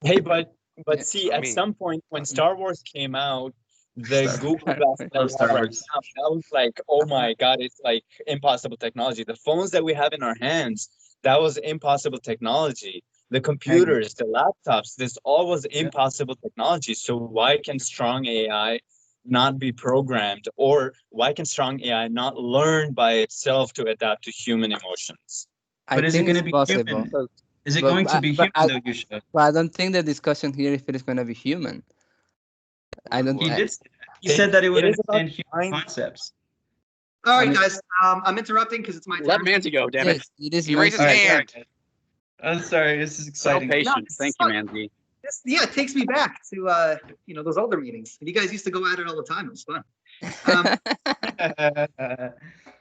Hey, but Yeah, see, I at mean, some point when Star Wars came out, the Star Google Wars. Glass that Oh, we Star have right Wars. now, that was like, oh my God, it's like impossible technology. The phones that we have in our hands, that was impossible technology. The computers, the laptops, this all was impossible technology. So why can strong AI not be programmed, or why can strong AI not learn by itself to adapt to human emotions? I But is it think going to it's be possible. human? Is it But, going to be but, human though, Yusha? but I don't think the discussion here if it is going to be human. I don't. He what? did say that. He said that it would It is about understand human mind. concepts. All I right, mean, guys. I'm interrupting because it's my Let turn. Manzi go, damn it. yes, it is He raised his All right, hand. sorry. I'm sorry. This is So exciting. patient. this Thank is you, fun. Manzi. Yeah, it takes me back to those older meetings. And you guys used to go at it all the time. It was fun.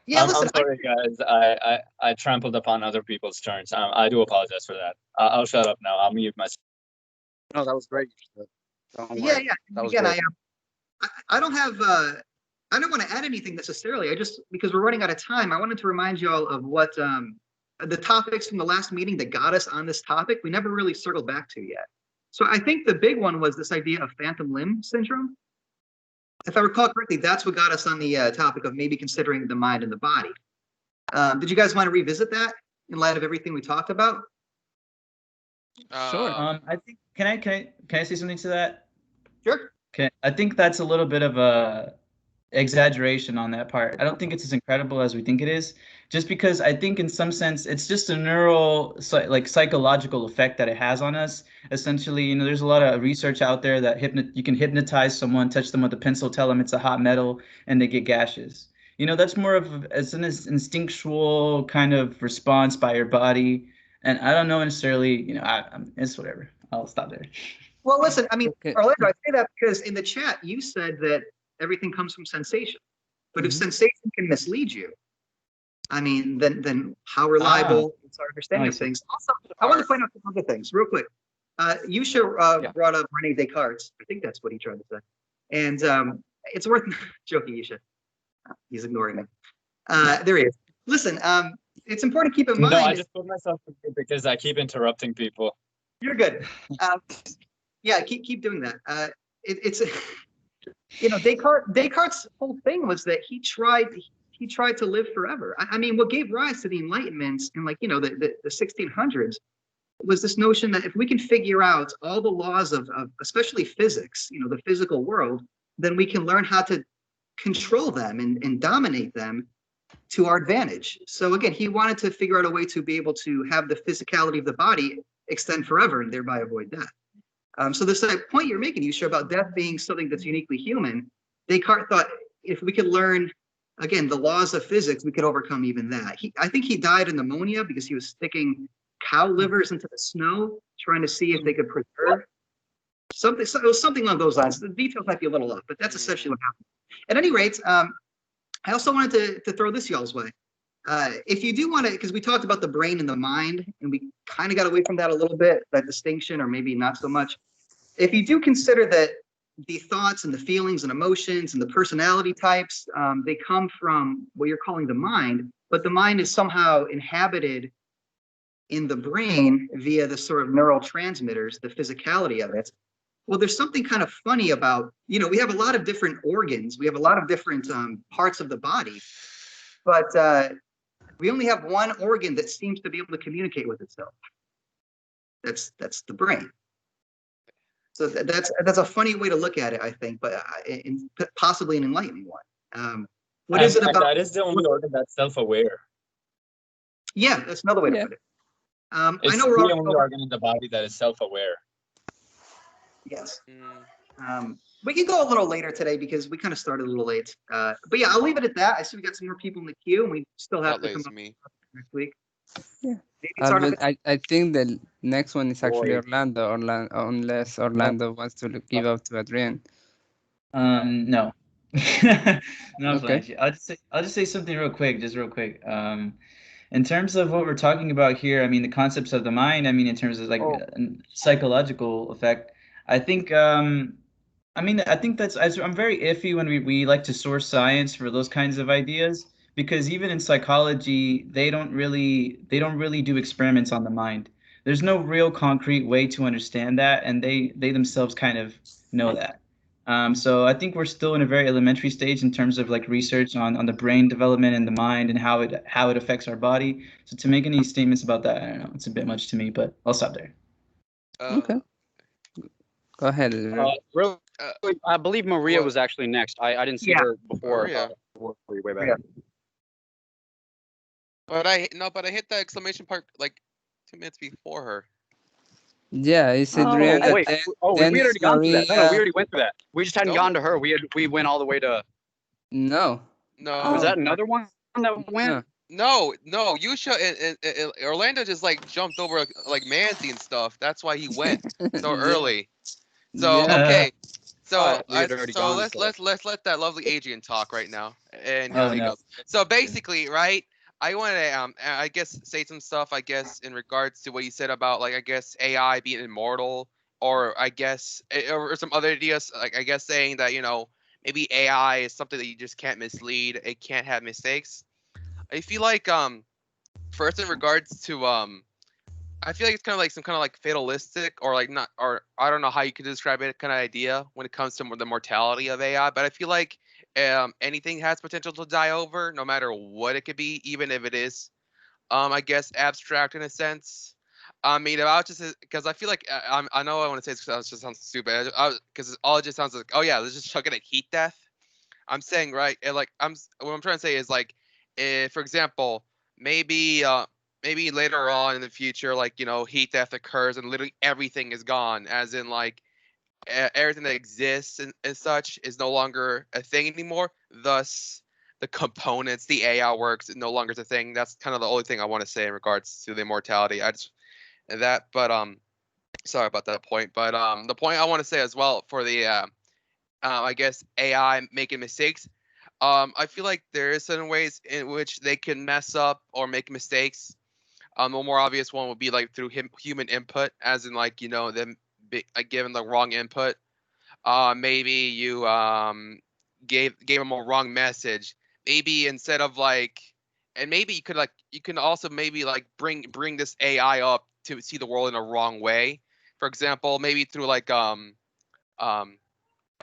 Yeah, I'm listen. sorry, guys. I trampled upon other people's turns. I do apologize for that. I'll shut up now. I'll mute myself. No, that was great. Don't worry. Yeah. That was Again, great. I don't have. I don't want to add anything necessarily. I just, because we're running out of time, I wanted to remind you all of what the topics from the last meeting that got us on this topic. We never really circled back to yet. So I think the big one was this idea of phantom limb syndrome. If I recall correctly, that's what got us on the topic of maybe considering the mind and the body. Did you guys want to revisit that in light of everything we talked about? Sure. I think can I say something to that? Sure. Okay, I think that's a little bit of a exaggeration on that part. I don't think it's as incredible as we think it is, just because I think in some sense it's just a like psychological effect that it has on us. Essentially, there's a lot of research out there that you can hypnotize someone, touch them with a pencil, tell them it's a hot metal, and they get gashes. That's more of as an instinctual kind of response by your body. And I don't know necessarily, it's whatever. I'll stop there. Well, listen, I mean, Okay. Orlando, I say that because in the chat you said that everything comes from sensation. But if Mhm. sensation can mislead you, I mean, then how reliable is our understanding I of see. things? Also, I want to point out some other things real quick. Yusha brought up Rene Descartes. I think that's what he tried to say. And it's worth joking, Yusha. He's ignoring me. There he is. Listen, it's important to keep in mind. No, I just put myself in mute because I keep interrupting people. You're good. Yeah, keep doing that. It's Descartes' whole thing was that he tried to live forever. I mean, what gave rise to the Enlightenment in the 1600s was this notion that if we can figure out all the laws of especially physics, the physical world, then we can learn how to control them and dominate them to our advantage. So again, he wanted to figure out a way to be able to have the physicality of the body extend forever and thereby avoid death. So this point you're making, Yusha, about death being something that's uniquely human, Descartes thought if we could learn, again, the laws of physics, we could overcome even that. I think he died of pneumonia because he was sticking cow livers into the snow, trying to see if they could preserve something. So it was something along those lines. The details might be a little off, but that's essentially what happened. At any rate, I also wanted to throw this y'all's way. If you do want to, because we talked about the brain and the mind, and we kind of got away from that a little bit, that distinction, or maybe not so much. If you do consider that the thoughts and the feelings and emotions and the personality types, they come from what you're calling the mind, but the mind is somehow inhabited in the brain via the sort of neurotransmitters, the physicality of it. Well, there's something kind of funny about, we have a lot of different organs. We have a lot of different parts of the body, but we only have one organ that seems to be able to communicate with itself. That's the brain. So that's a funny way to look at it, I think, but possibly an enlightening one. What is it about? That is the only organ that's self-aware. Yeah, that's another way to put it. It's I know we're the only organ in the body that is self-aware. Yes. We can go a little later today because we kind of started a little late. But yeah, I'll leave it at that. I see we got some more people in the queue, and we still have to come up next week. Yeah. Maybe I think the next one is actually Boy. Orlando, unless Orlando wants to give up to Adrian. No. No, I'm Okay. playing. I'll just say something real quick. In terms of what we're talking about here, I mean, the concepts of the mind, I mean, in terms of like psychological effect, I think, I think I'm very iffy when we like to source science for those kinds of ideas, because even in psychology, they don't really do experiments on the mind. There's no real concrete way to understand that, and they themselves kind of know that. So I think we're still in a very elementary stage in terms of like research on the brain development and the mind and how it affects our body. So to make any statements about that, I don't know, it's a bit much to me, but I'll stop there. Okay. Go ahead, Adrian. Really, I believe Maria was actually next. I didn't see her before. Maria. Way back. But I hit the exclamation part like 2 minutes before her. Yeah, it's Adrian. Oh, wait. We had already gone through that. No, we Maria. already went through that. We just hadn't gone to her. We went all the way to. No. No. Was that another one that went? No. Yusha and Orlando just like jumped over like Manzi and stuff. That's why he went so early. So Yeah. okay. So let's let that lovely Adrian talk right now. And here he goes. So basically, right? I want to I guess say some stuff, I guess, in regards to what you said about like I guess AI being immortal, or I guess or some other ideas, like I guess saying that maybe AI is something that you just can't mislead. It can't have mistakes. I feel like first in regards to I feel like it's kind of like some kind of like fatalistic or like not, or I don't know how you could describe it, kind of idea when it comes to the mortality of AI. But I feel like anything has potential to die over, no matter what it could be, even if it is, I guess, abstract in a sense. I mean, about just because I feel like I know I want to say this because it just sounds stupid. Because all it just sounds like, oh yeah, let's just chuck it at heat death. I'm saying right, and like what I'm trying to say is like, if, for example, maybe later on in the future, like heat death occurs and literally everything is gone, as in like everything that exists and such is no longer a thing anymore. Thus, the components, the AI works, no longer is a thing. That's kind of the only thing I want to say in regards to the immortality. Sorry about that point. But the point I want to say as well for the I guess AI making mistakes. I feel like there is certain ways in which they can mess up or make mistakes. The more obvious one would be like through human input, as in like them given the wrong input. Maybe you gave them a wrong message. Maybe instead of like, and maybe you can also maybe like bring this AI up to see the world in a wrong way. For example, maybe through like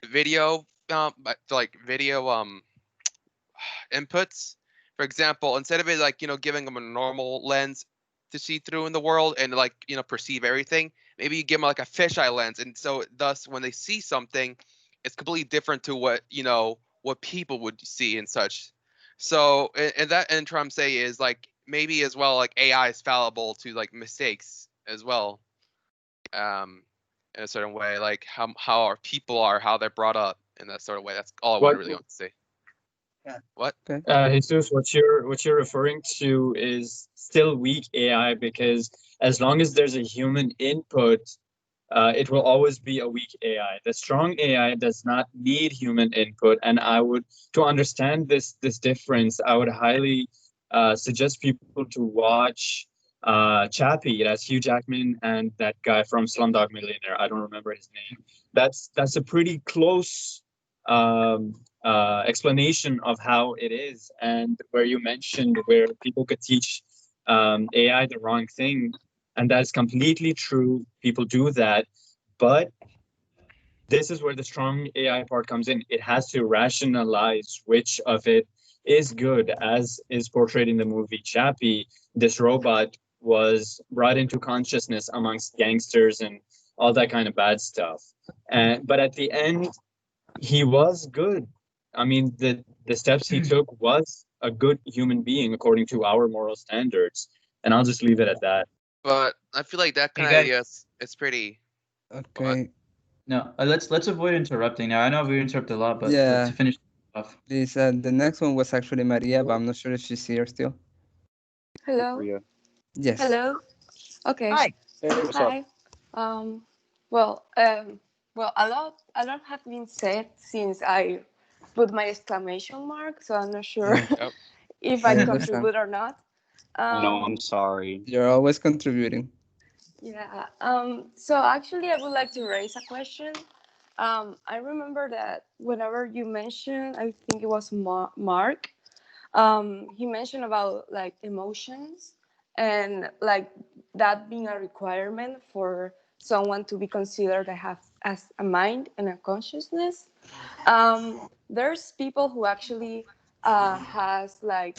video inputs. For example, instead of it like giving them a normal lens to see through in the world and like perceive everything, maybe you give them like a fisheye lens, and so thus when they see something, it's completely different to what what people would see and such. So and that intro I'm saying is like maybe as well like AI is fallible to like mistakes as well, in a certain way, like how our people are, how they're brought up in that sort of way. That's all I really want to say. Yeah. What? Jesus, what you're referring to is still weak AI, because as long as there's a human input, it will always be a weak AI. The strong AI does not need human input, and to understand this difference, I would highly suggest people to watch Chappie. That's Hugh Jackman and that guy from Slumdog Millionaire. I don't remember his name. That's a pretty close explanation of how it is, and where you mentioned where people could teach AI the wrong thing, and that's completely true. People do that, but this is where the strong AI part comes in. It has to rationalize which of it is good, as is portrayed in the movie Chappie. This robot was brought into consciousness amongst gangsters and all that kind of bad stuff. But at the end, he was good. I mean, the steps he took was a good human being according to our moral standards. And I'll just leave it at that. But I feel like that kind Hey, of guys. idea is pretty. Okay. No, let's avoid interrupting now. I know we interrupt a lot, but Yeah. to finish off. Please, the next one was actually Maria, but I'm not sure if she's here still. Hello. Maria. Yes. Hello. Okay. Hi. Hey, what's up? Hi. Well, a lot have been said since I put my exclamation mark, so I'm not sure Yeah. if I I understand. contribute or not. No, I'm sorry. You're always contributing. Yeah. So actually, I would like to raise a question. I remember that whenever you mentioned, I think it was Mark. He mentioned about like emotions and like that being a requirement for someone to be considered to have as a mind and a consciousness. There's people who actually has like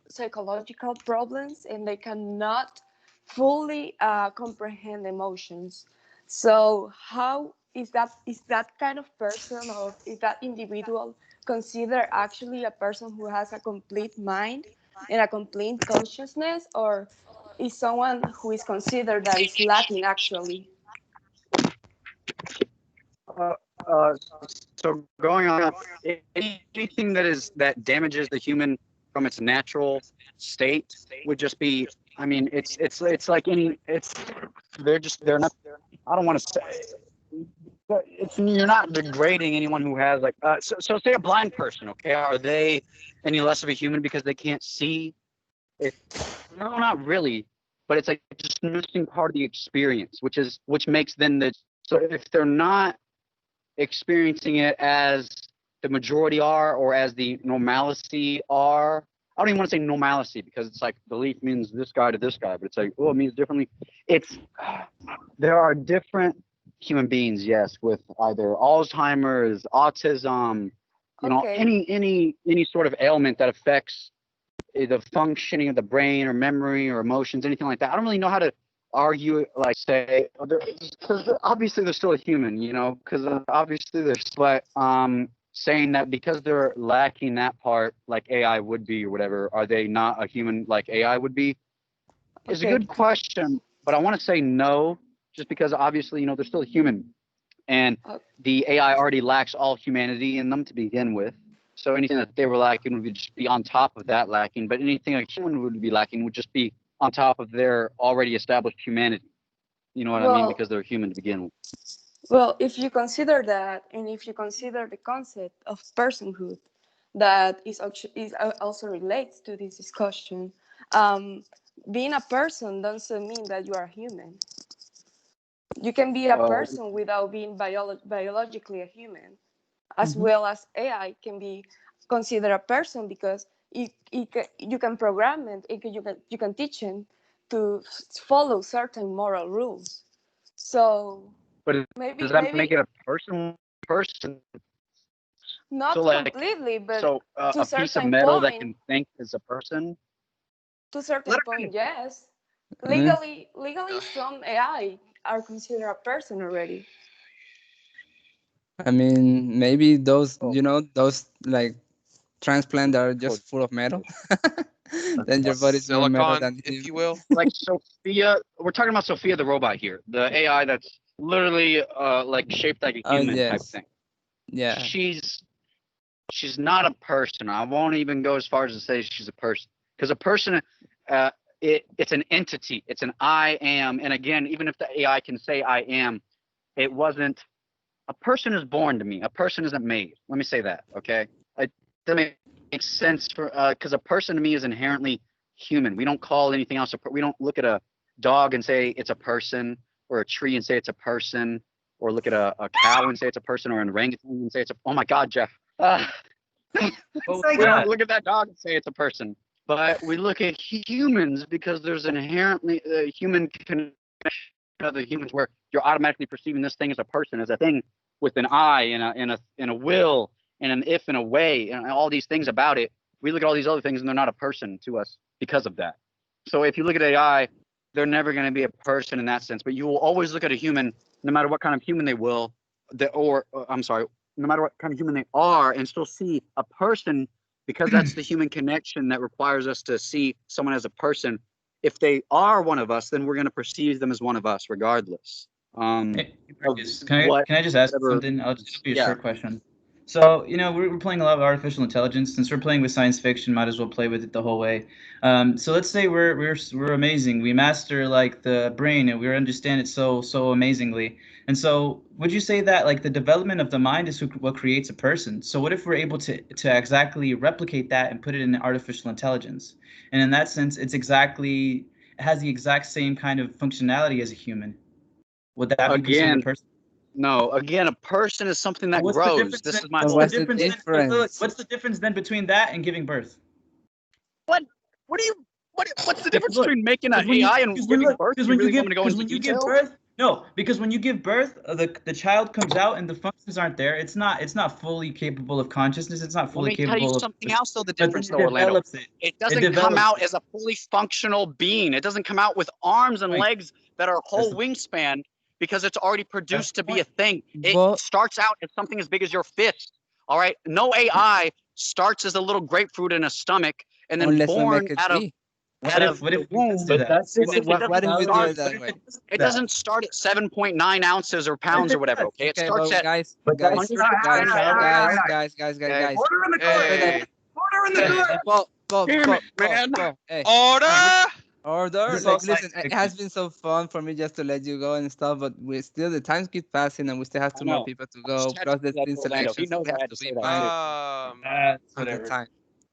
psychological problems and they cannot fully comprehend emotions. So how is that kind of person or is that individual considered actually a person who has a complete mind and a complete consciousness, or is someone who is considered that is lacking actually? Uh, uh, so going on, anything that damages the human from its natural state would just be. I mean, it's like any. They're not. I don't want to say. But you're not degrading anyone who has like. So say a blind person. Okay, are they any less of a human because they can't see? It, no, not really. But it's like just missing part of the experience, which makes then the. So if they're not experiencing it as the majority are or as the normalcy are. I don't even want to say normalcy because it's like belief means this guy to this guy, but it's like, oh, it means differently. It's there are different human beings, yes, with either Alzheimer's, autism, Okay. any sort of ailment that affects the functioning of the brain or memory or emotions, anything like that. I don't really know how to argue, like say, because obviously they're still a human, because obviously they're but saying that because they're lacking that part, like AI would be or whatever, are they not a human like AI would be? Is a Okay. good question, but I want to say no, just because obviously they're still a human, and the AI already lacks all humanity in them to begin with. So anything that they were lacking would just be on top of that lacking, but anything a human would be lacking would just be on top of their already established humanity. You know what I mean? Well, Because they're human to begin with. well, if you consider that, and if you consider the concept of personhood, that also relates to this discussion, being a person doesn't mean that you are human. You can be a person without being biologically a human, as well as AI can be considered a person because you can program it, you can teach him to follow certain moral rules. So But maybe does that make it a person? not So like, completely, but so to a piece of certain metal that point, can think is a person? to certain point, yes. Mhm. Legally, some AI are considered a person already. I mean, maybe those, Oh, those like transplants that are for just full of metal. Then your body's more metal Silicon, than if him. you will. like Sophia, we're talking about Sophia the robot here, the AI that's literally like shaped like a Oh human type yes, thing. yeah. She's not a person. I won't even go as far as to say she's a person, because a person, it's an entity. It's an I am. And again, even if the AI can say I am, it wasn't. A person is born to me. A person isn't made. Let me say that, okay? It doesn't make sense for because a person to me is inherently human. We don't call anything else. We don't look at a dog and say it's a person, or a tree and say it's a person, or look at a cow and say it's a person, or an orangutan and say it's a. Oh my God, Jeff. We don't look at that dog and say it's a person, but we look at humans because there's inherently human connection to other humans where you're automatically perceiving this thing as a person, as a thing with an I and a will and an if and a way and all these things about it. We look at all these other things and they're not a person to us because of that. So if you look at AI, they're never going to be a person in that sense, but you will always look at a human, no matter what kind of human they will, I'm sorry, no matter what kind of human they are, and still see a person, because that's the human connection that requires us to see someone as a person. If they are one of us, then we're going to perceive them as one of us regardless. Hey, Marcus, can I just ask something? I'll just be a short question. So, we're playing a lot of artificial intelligence. Since we're playing with science fiction, might as well play with it the whole way. So let's say we're amazing. We master like the brain and we understand it so amazingly. And so, would you say that like the development of the mind is what creates a person? So, what if we're able to exactly replicate that and put it in artificial intelligence? And in that sense, it has the exact same kind of functionality as a human. Would that be considered a person? No. Again, a person is something that grows. This is my what's the difference? What's the difference then between that and giving birth? What? What's the difference between making an AI and giving birth? Because when you give birth, no, because when you give birth, the child comes out and the functions aren't there. It's not fully capable of consciousness. It's not fully capable. Let me tell you something else, though. The difference, though, Orlando. It doesn't come out as a fully functional being. It doesn't come out with arms and legs that are a whole wingspan because it's already produced to be a thing. It starts out as something as big as your fist. All right. No AI starts as a little grapefruit in a stomach and then born out of. What if womb, but that's why didn't we do it that way? It doesn't start at 7.9 ounces or pounds or whatever. Okay, it starts at guys. Order in the court. Order. Like, listen, it has been so fun for me just to let you go and stuff, but the time keeps passing and we still have 2 more people to go. Plus, there's been selections. We have to be That's whatever. Time.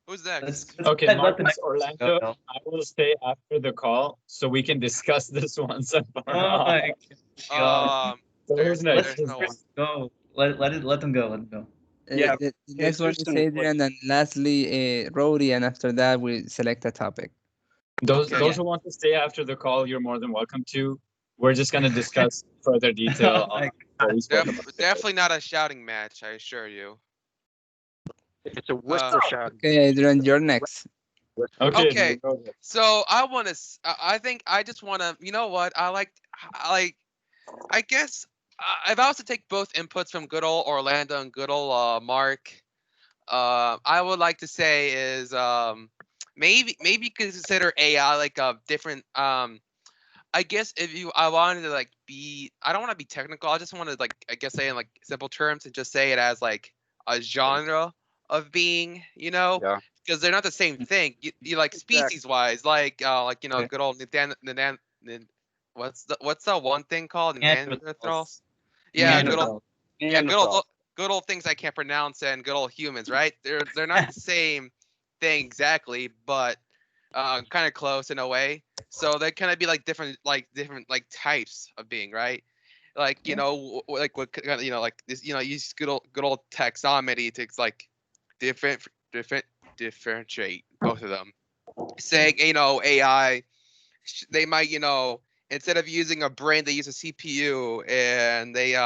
Who's next? Okay, Marcus, Orlando, I will stay after the call so we can discuss this once and for all. My God. Who's next? Go. Let them go. Yeah. The next one is Adrian, and lastly, Rody, and after that we select a topic. Those who want to stay after the call, you're more than welcome to. We're just going to discuss further detail. Definitely not a shouting match, I assure you. It's a whisper shout. Okay, Adrian, you're next. Okay. So I think I just want to, you know what? I guess if I was to take both inputs from good old Orlando and good old Mark, I would like to say is maybe consider AI like a different I guess I wanted to like I don't want to be technical. I just want to like I guess say in like simple terms and just say it as like a genre of being, because they're not the same thing. You like species wise, like good old what's the one thing called Neanderthals? Yeah, good old things I can't pronounce and good old humans, right? They're not the same thing exactly, but kind of close in a way. So they kind of be like different types of being, right? Like like what like this use good old taxonomy to like differentiate both of them. Saying AI, they might instead of using a brain they use a CPU and they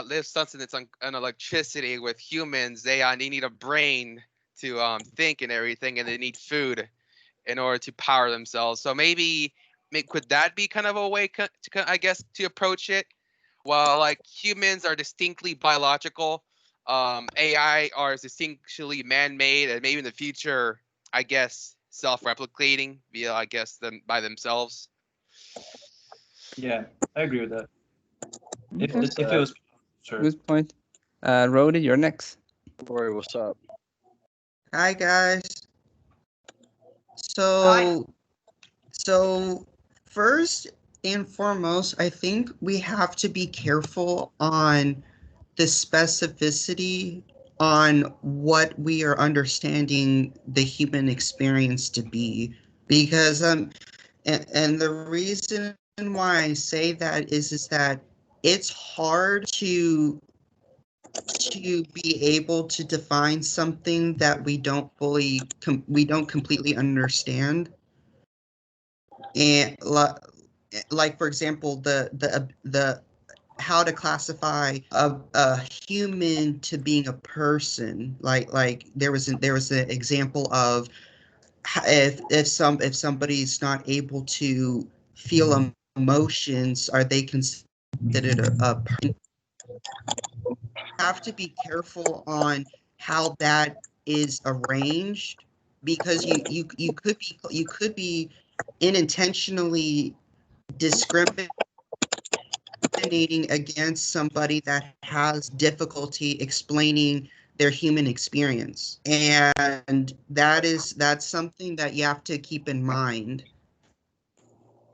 live sustenance on electricity. With humans they need a brain to think and everything, and they need food in order to power themselves. So maybe could that be kind of a way I guess to approach it? While like humans are distinctly biological, AI are distinctly man-made, and maybe in the future, I guess, self-replicating via, I guess, them by themselves. Yeah, I agree with that. If it was sure. Good point. Rody, you're next. Rory, what's up? Hi guys. So first, and foremost, I think we have to be careful on the specificity on what we are understanding the human experience to be. Because and the reason why I say that is that it's hard to be able to define something that we don't we don't completely understand. And like for example, the how to classify a human to being a person. Like there was an example of if somebody's not able to feel emotions, are they considered a person? Have to be careful on how that is arranged, because you could be unintentionally discriminating against somebody that has difficulty explaining their human experience. And that's something that you have to keep in mind.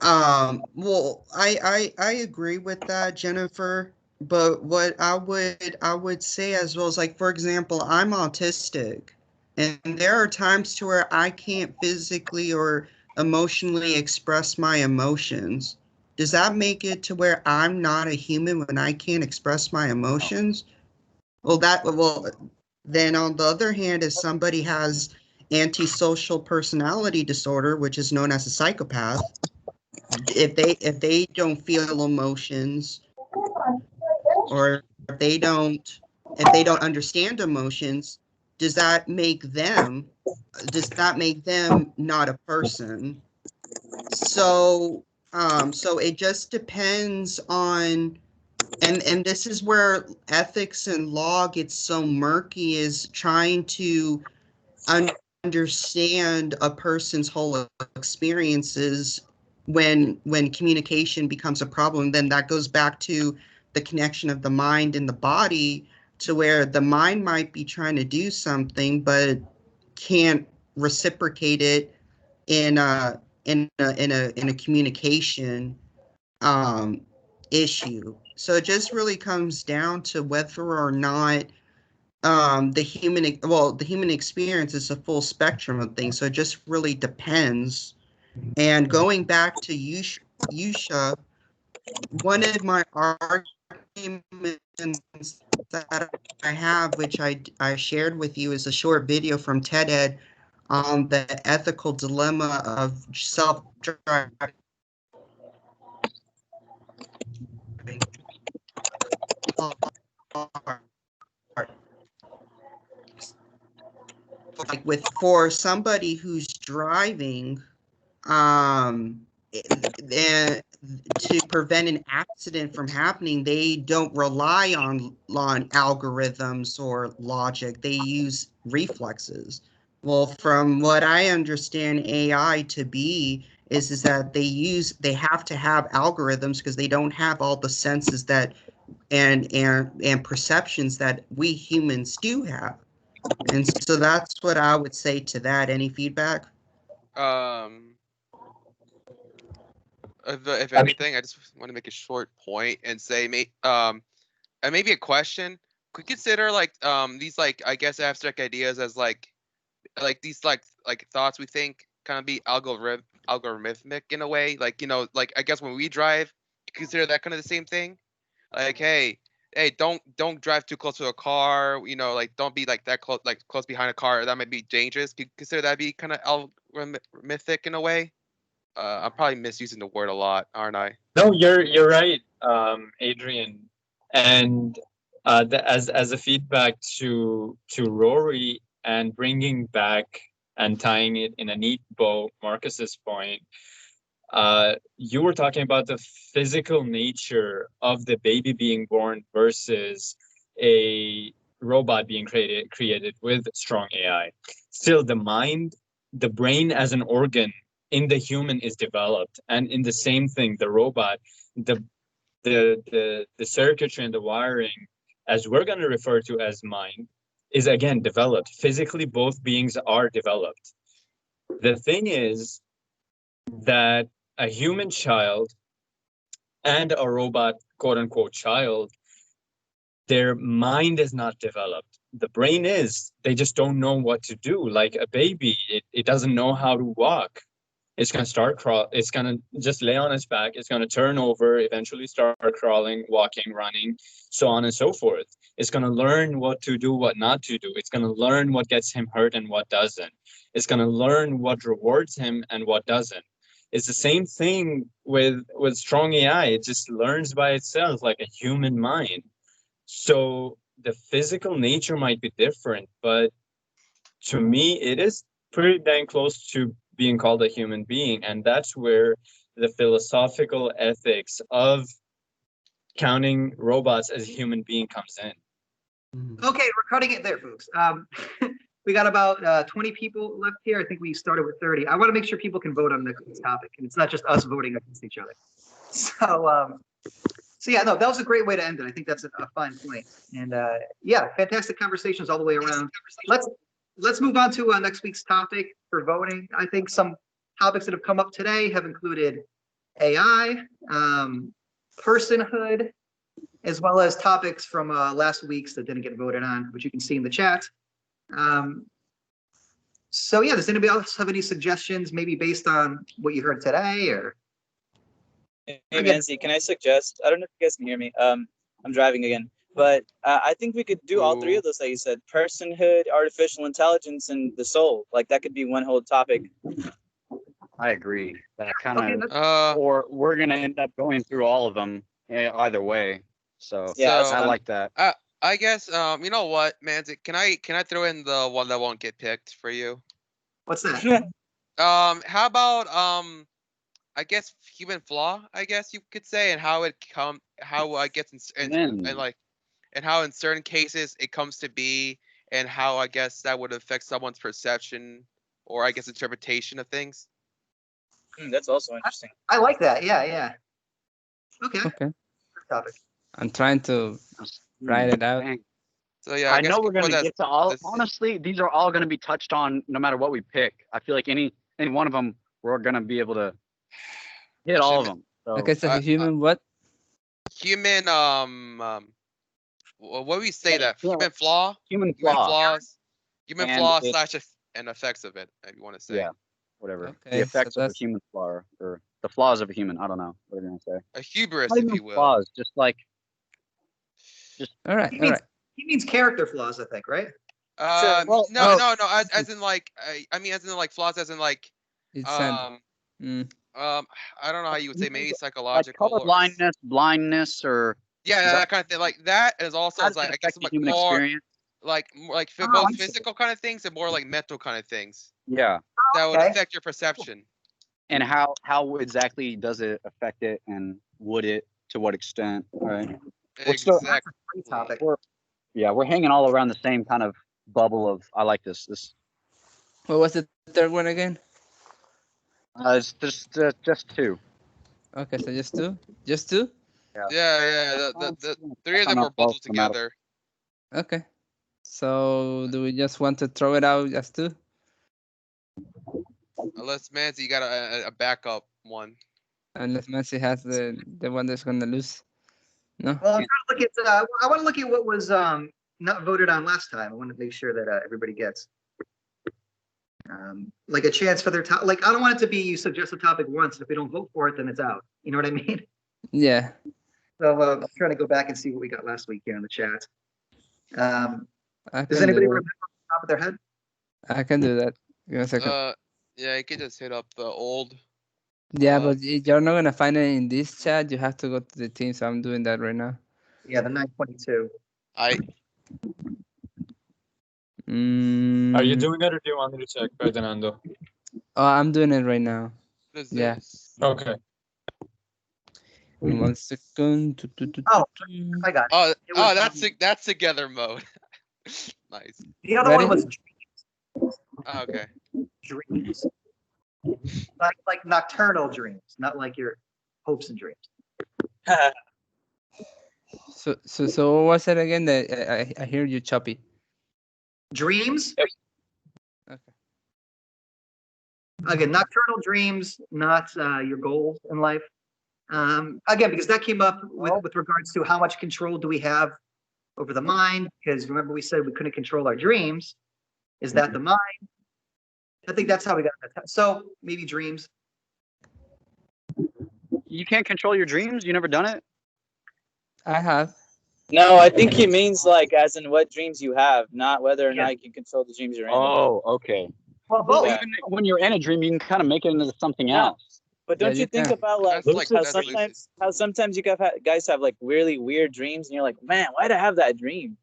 Well, I agree with that, Jennifer. But what I would say as well is, like, for example, I'm autistic, and there are times to where I can't physically or emotionally express my emotions. Does that make it to where I'm not a human when I can't express my emotions? Well, then on the other hand, if somebody has antisocial personality disorder, which is known as a psychopath, if they don't feel emotions, or if they don't understand emotions, does that make them not a person? So so it just depends on, and this is where ethics and law gets so murky, is trying to understand a person's whole experiences. When communication becomes a problem, then that goes back to the connection of the mind and the body, to where the mind might be trying to do something but can't reciprocate it in a communication um issue. So it just really comes down to whether or not the human experience is a full spectrum of things, so it just really depends. And going back to Yusha, one of my arguments that I have, which I shared with you, is a short video from TED on the ethical dilemma of self-driving cars. Like, for somebody who's driving, um to prevent an accident from happening, they don't rely on algorithms or logic. They use reflexes. Well, from what I understand AI to be, is that they have to have algorithms because they don't have all the senses that and perceptions that we humans do have. And so that's what I would say to that. Any feedback? Um, if anything, I just want to make a short point and say, and maybe a question. Could you consider like these, like, I guess, abstract ideas as like these like thoughts we think kind of be algorithmic in a way, like, like, I guess when we drive, consider that kind of the same thing. Like, hey, don't drive too close to a car. Like, don't be like that close, like close behind a car. That might be dangerous. Could you consider that be kind of algorithmic in a way? I'm probably misusing the word a lot, aren't I? No, you're right, Adrian. And as a feedback to Rory, and bringing back and tying it in a neat bow, Marcus's point, you were talking about the physical nature of the baby being born versus a robot being created with strong AI. Still, the brain as an organ in the human is developed, and in the same thing, the robot, the the circuitry and the wiring, as we're going to refer to as mind, is again developed. Physically, both beings are developed. The thing is that a human child and a robot, quote unquote, child, their mind is not developed. The brain is. They just don't know what to do. Like a baby, it doesn't know how to walk. It's going to start crawl. It's going to just lay on its back. It's going to turn over, eventually start crawling, walking, running, so on and so forth. It's going to learn what to do, what not to do. It's going to learn what gets him hurt and what doesn't. It's going to learn what rewards him and what doesn't. It's the same thing with strong AI. It just learns by itself like a human mind. So the physical nature might be different, but to me, it is pretty dang close to being called a human being. And that's where the philosophical ethics of counting robots as a human being comes in. Okay, we're cutting it there, folks. We got about 20 people left here. I think we started with 30. I want to make sure people can vote on this topic, and it's not just us voting against each other. So yeah, no, that was a great way to end it. I think that's a fine point. And yeah, fantastic conversations all the way around. Let's move on to next week's topic for voting. I think some topics that have come up today have included AI, personhood, as well as topics from last week's that didn't get voted on, which you can see in the chat. So yeah, does anybody else have any suggestions, maybe based on what you heard today, or? Hey, Nancy, can I suggest? I don't know if you guys can hear me. I'm driving again, but I think we could do all three of those, like you said: personhood, artificial intelligence, and the soul. Like that could be one whole topic. I agree. That kind of, or we're gonna end up going through all of them either way. So yeah, I like that. I guess you know what, Manzi, can I throw in the one that won't get picked for you? What's that? How about I guess human flaw, I guess you could say, and how I guess and how in certain cases it comes to be, and how I guess that would affect someone's perception or I guess interpretation of things. That's also interesting. I like that. Yeah. Okay. Okay. Good topic. I'm trying to write it out. So yeah, I know we're gonna get to all. Honestly, these are all gonna be touched on no matter what we pick. I feel like any one of them we're gonna be able to hit all of them. So, okay, so human what? Human what do we say that? Human flaw? Human flaws. Human flaw slash and effects of it, if you want to say. Yeah, whatever. Okay, the effects of a human flaw or the flaws of a human. I don't know what are you gonna say. A hubris, if you will. Flaws, just all right. He means character flaws, I think, right? No. As in like, I mean, as in like flaws, as in like, I don't know how you would say, maybe psychological, like color blindness, or that kind of thing. Like that is also like I guess like human more experience? like both physical kind of things and more like mental kind of things. Yeah, that would affect your perception. And how exactly does it affect it, and would it, to what extent? All right. Exactly. Topic. We're hanging all around the same kind of bubble of. I like this. What was the third one again? It's just two. Okay, so just two. Just two. Yeah. The three of them were bubbled together. Okay. So do we just want to throw it out as two? Unless Manzi, you got a backup one. Unless Manzi has the one that's gonna lose. No. Well, I'm trying to look at. I want to look at what was not voted on last time. I want to make sure that everybody gets like a chance for their top. Like I don't want it to be you suggest a topic once, and if we don't vote for it, then it's out. You know what I mean? Yeah. So I'm trying to go back and see what we got last week here in the chat. Does do anybody that. remember off the top of their head? I can do that. Give me a second. Yeah, you can just hit up the old. Yeah, but you're not gonna find it in this chat. You have to go to the team, so I'm doing that right now. Yeah, the 922. Are you doing it, or do you want me to check, Ferdinando? Oh, I'm doing it right now. Yeah. Okay. 1 second. Oh, I got it. That's together mode. Nice. The other one was dreams. Okay. Dreams. Like nocturnal dreams, not like your hopes and dreams. So what was it again? That I hear you choppy. Dreams. Yep. Okay. Again, nocturnal dreams, not your goals in life. Again, because that came up with regards to how much control do we have over the mind? Because remember we said we couldn't control our dreams. Is that the mind? I think that's how we got that. So maybe dreams. You can't control your dreams? You never done it? I have. No, I think he means like as in what dreams you have, not whether or not you can control the dreams you're in. Oh, okay. Well, Well, both. even when you're in a dream, you can kind of make it into something Yeah. else. But don't Yeah, you you think can. about like That's like how that's lucid. sometimes you guys have like really weird dreams and you're like, man, why'd I have that dream?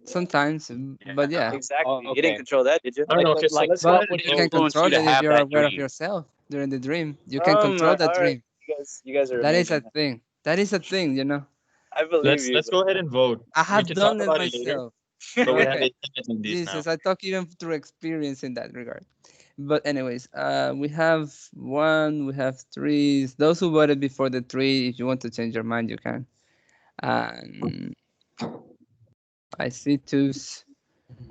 Sometimes, but yeah. Exactly. Oh, You didn't okay. control that, did you? I don't know. Okay, so Like, let's go But ahead what and you would can influence control you to it if have you're that aware of dream? yourself during the dream. You can control that all dream. right. You guys are That is a amazing. thing. That is a thing, you know. I believe you. let's go ahead and vote. I We have can done talk it about it later, myself. but we have Okay. 8 minutes on these now. Jesus, I talk even through experience in that regard. But anyways, we have 1, we have 3. Those who voted before the 3, if you want to change your mind, you can. I see 2s.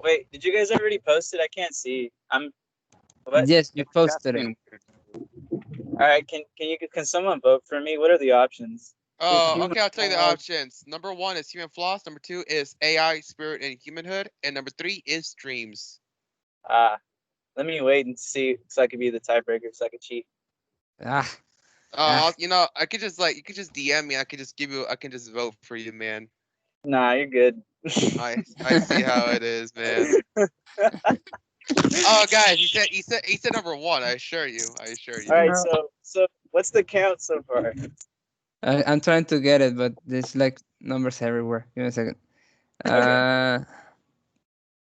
Wait, did you guys already post it? I can't see. What? Yes, you posted it. All right, can someone vote for me? What are the options? Oh, okay, I'll tell you the options. Number 1 is human flaws. Number 2 is AI, spirit, and humanhood. And number 3 is dreams. Let me wait and see so I could be the tiebreaker so I could cheat. Ah, Ah. You know, I could just you could just DM me. I can just vote for you, man. Nah, you're good. I see how it is, man. Oh, guys, he said number 1. I assure you. All right, so what's the count so far? I'm trying to get it, but there's like numbers everywhere. Give me a second.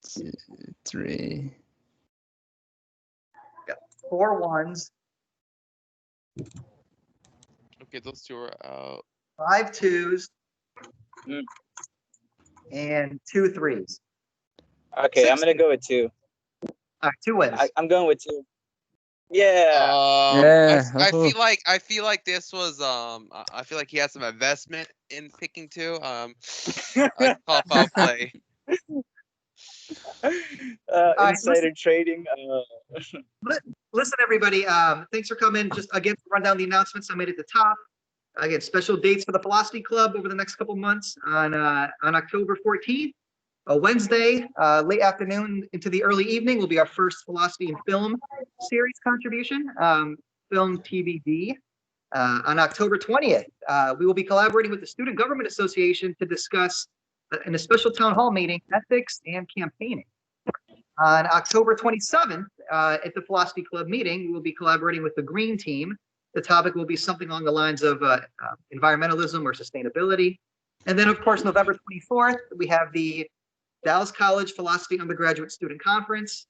2, 3. 4 1s, Okay, those 2 are out. 5 2s, Mm. and 2 3s. Okay, I'm gonna go with 2. All right, 2 wins. I'm going with 2. Yeah. Yeah. I feel like this was I feel like he has some investment in picking 2. I call foul play. Insider trading. Listen, everybody. Thanks for coming. Just again, to run down the announcements I made at the top. Again, special dates for the Philosophy Club over the next couple months on October 14th. Wednesday, late afternoon into the early evening will be our first philosophy and film series contribution, film TBD. On October 20th, we will be collaborating with the Student Government Association to discuss in a special town hall meeting ethics and campaigning. On October 27th, at the Philosophy Club meeting, we will be collaborating with the Green Team. The topic will be something along the lines of environmentalism or sustainability. And then, of course, November 24th, we have the Dallas College Philosophy Undergraduate Student Conference.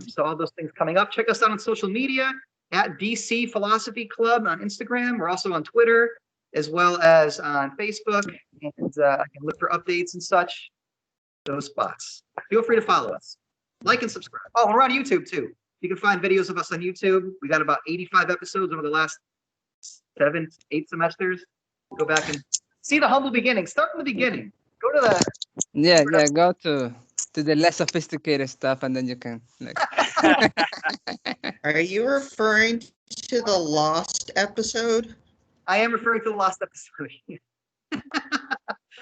So all those things coming up. Check us out on social media at DC Philosophy Club on Instagram. We're also on Twitter, as well as on Facebook. And I can look for updates and such. Those spots. Feel free to follow us. Like and subscribe. Oh, we're on YouTube too. You can find videos of us on YouTube. We got about 85 episodes over the last 7, 8 semesters. Go back and see the humble beginning. Start from the beginning. Go to the Go to the less sophisticated stuff, and then you can like. Are you referring to the lost episode? I am referring to the last episode.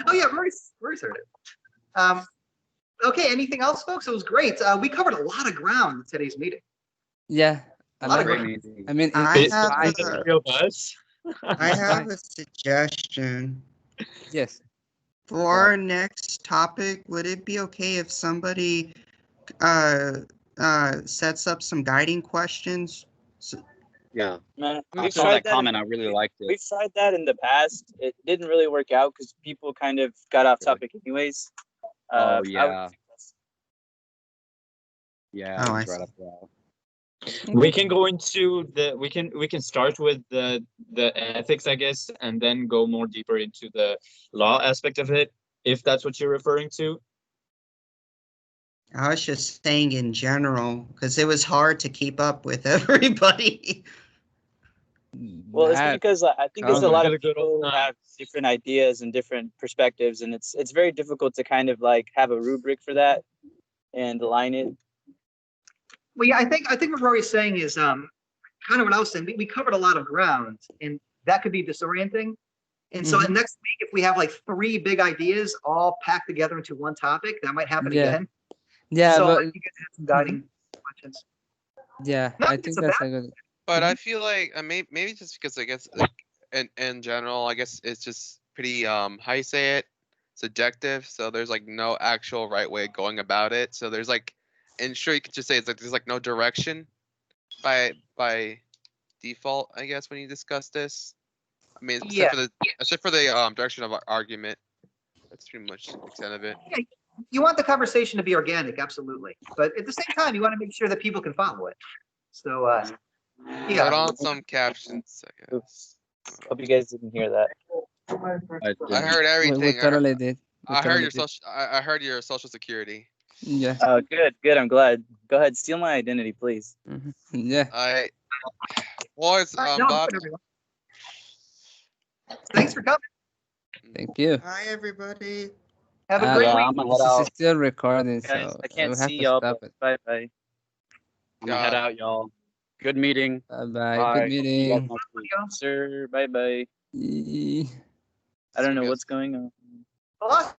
Oh yeah, Rory's heard it. Okay, anything else, folks? It was great. We covered a lot of ground in today's meeting. Yeah, A lot of like ground. it. I mean, I it's have fine. a- Three of us. I have a suggestion. Yes. For our next topic, would it be okay if somebody sets up some guiding questions? Yeah. Man, I we've saw tried that comment. I really liked it. We've tried that in the past. It didn't really work out because people kind of got off topic anyways. Oh, I yeah. would suggest- Yeah, Oh, I he's right see. up there. We can go into we can start with the ethics, I guess, and then go more deeper into the law aspect of it, if that's what you're referring to. I was just saying in general, because it was hard to keep up with everybody. Well, it's because I think there's a lot of Really good people who have different ideas and different perspectives, and it's very difficult to kind of like have a rubric for that and align it. Well, yeah, I think what Rory's saying is kind of what I was saying. We covered a lot of ground, and that could be disorienting. And so next week, if we have like 3 big ideas all packed together into one topic, that might happen again. Yeah, So but you guys have some guiding questions. yeah, Not I that it's think a that's bad a good. But I feel like maybe just because I guess like in general, I guess it's just pretty how you say it, subjective. So there's like no actual right way of going about it. So there's like, and sure you could just say it's like there's like no direction by default, I guess, when you discuss this. I mean, Yeah. except for the direction of our argument. That's pretty much the extent of it. Yeah, you want the conversation to be organic, absolutely. But at the same time, you want to make sure that people can follow it. So, Put on some captions, I guess. Hope you guys didn't hear that. I heard everything. We totally did. I heard your social. I heard your social security. Yeah. Oh, good. I'm glad. Go ahead, steal my identity, please. Yeah. Well, it's no, Bob. everyone. Thanks for coming. Thank you. Hi, everybody. Have a great week. I'm gonna This head is out. still recording, Guys, so I can't we'll have see to y'all. stop it. Bye. I'm gonna head out, y'all. Good meeting. Bye. Good meeting. Sir, bye. I don't know what's going on. Well,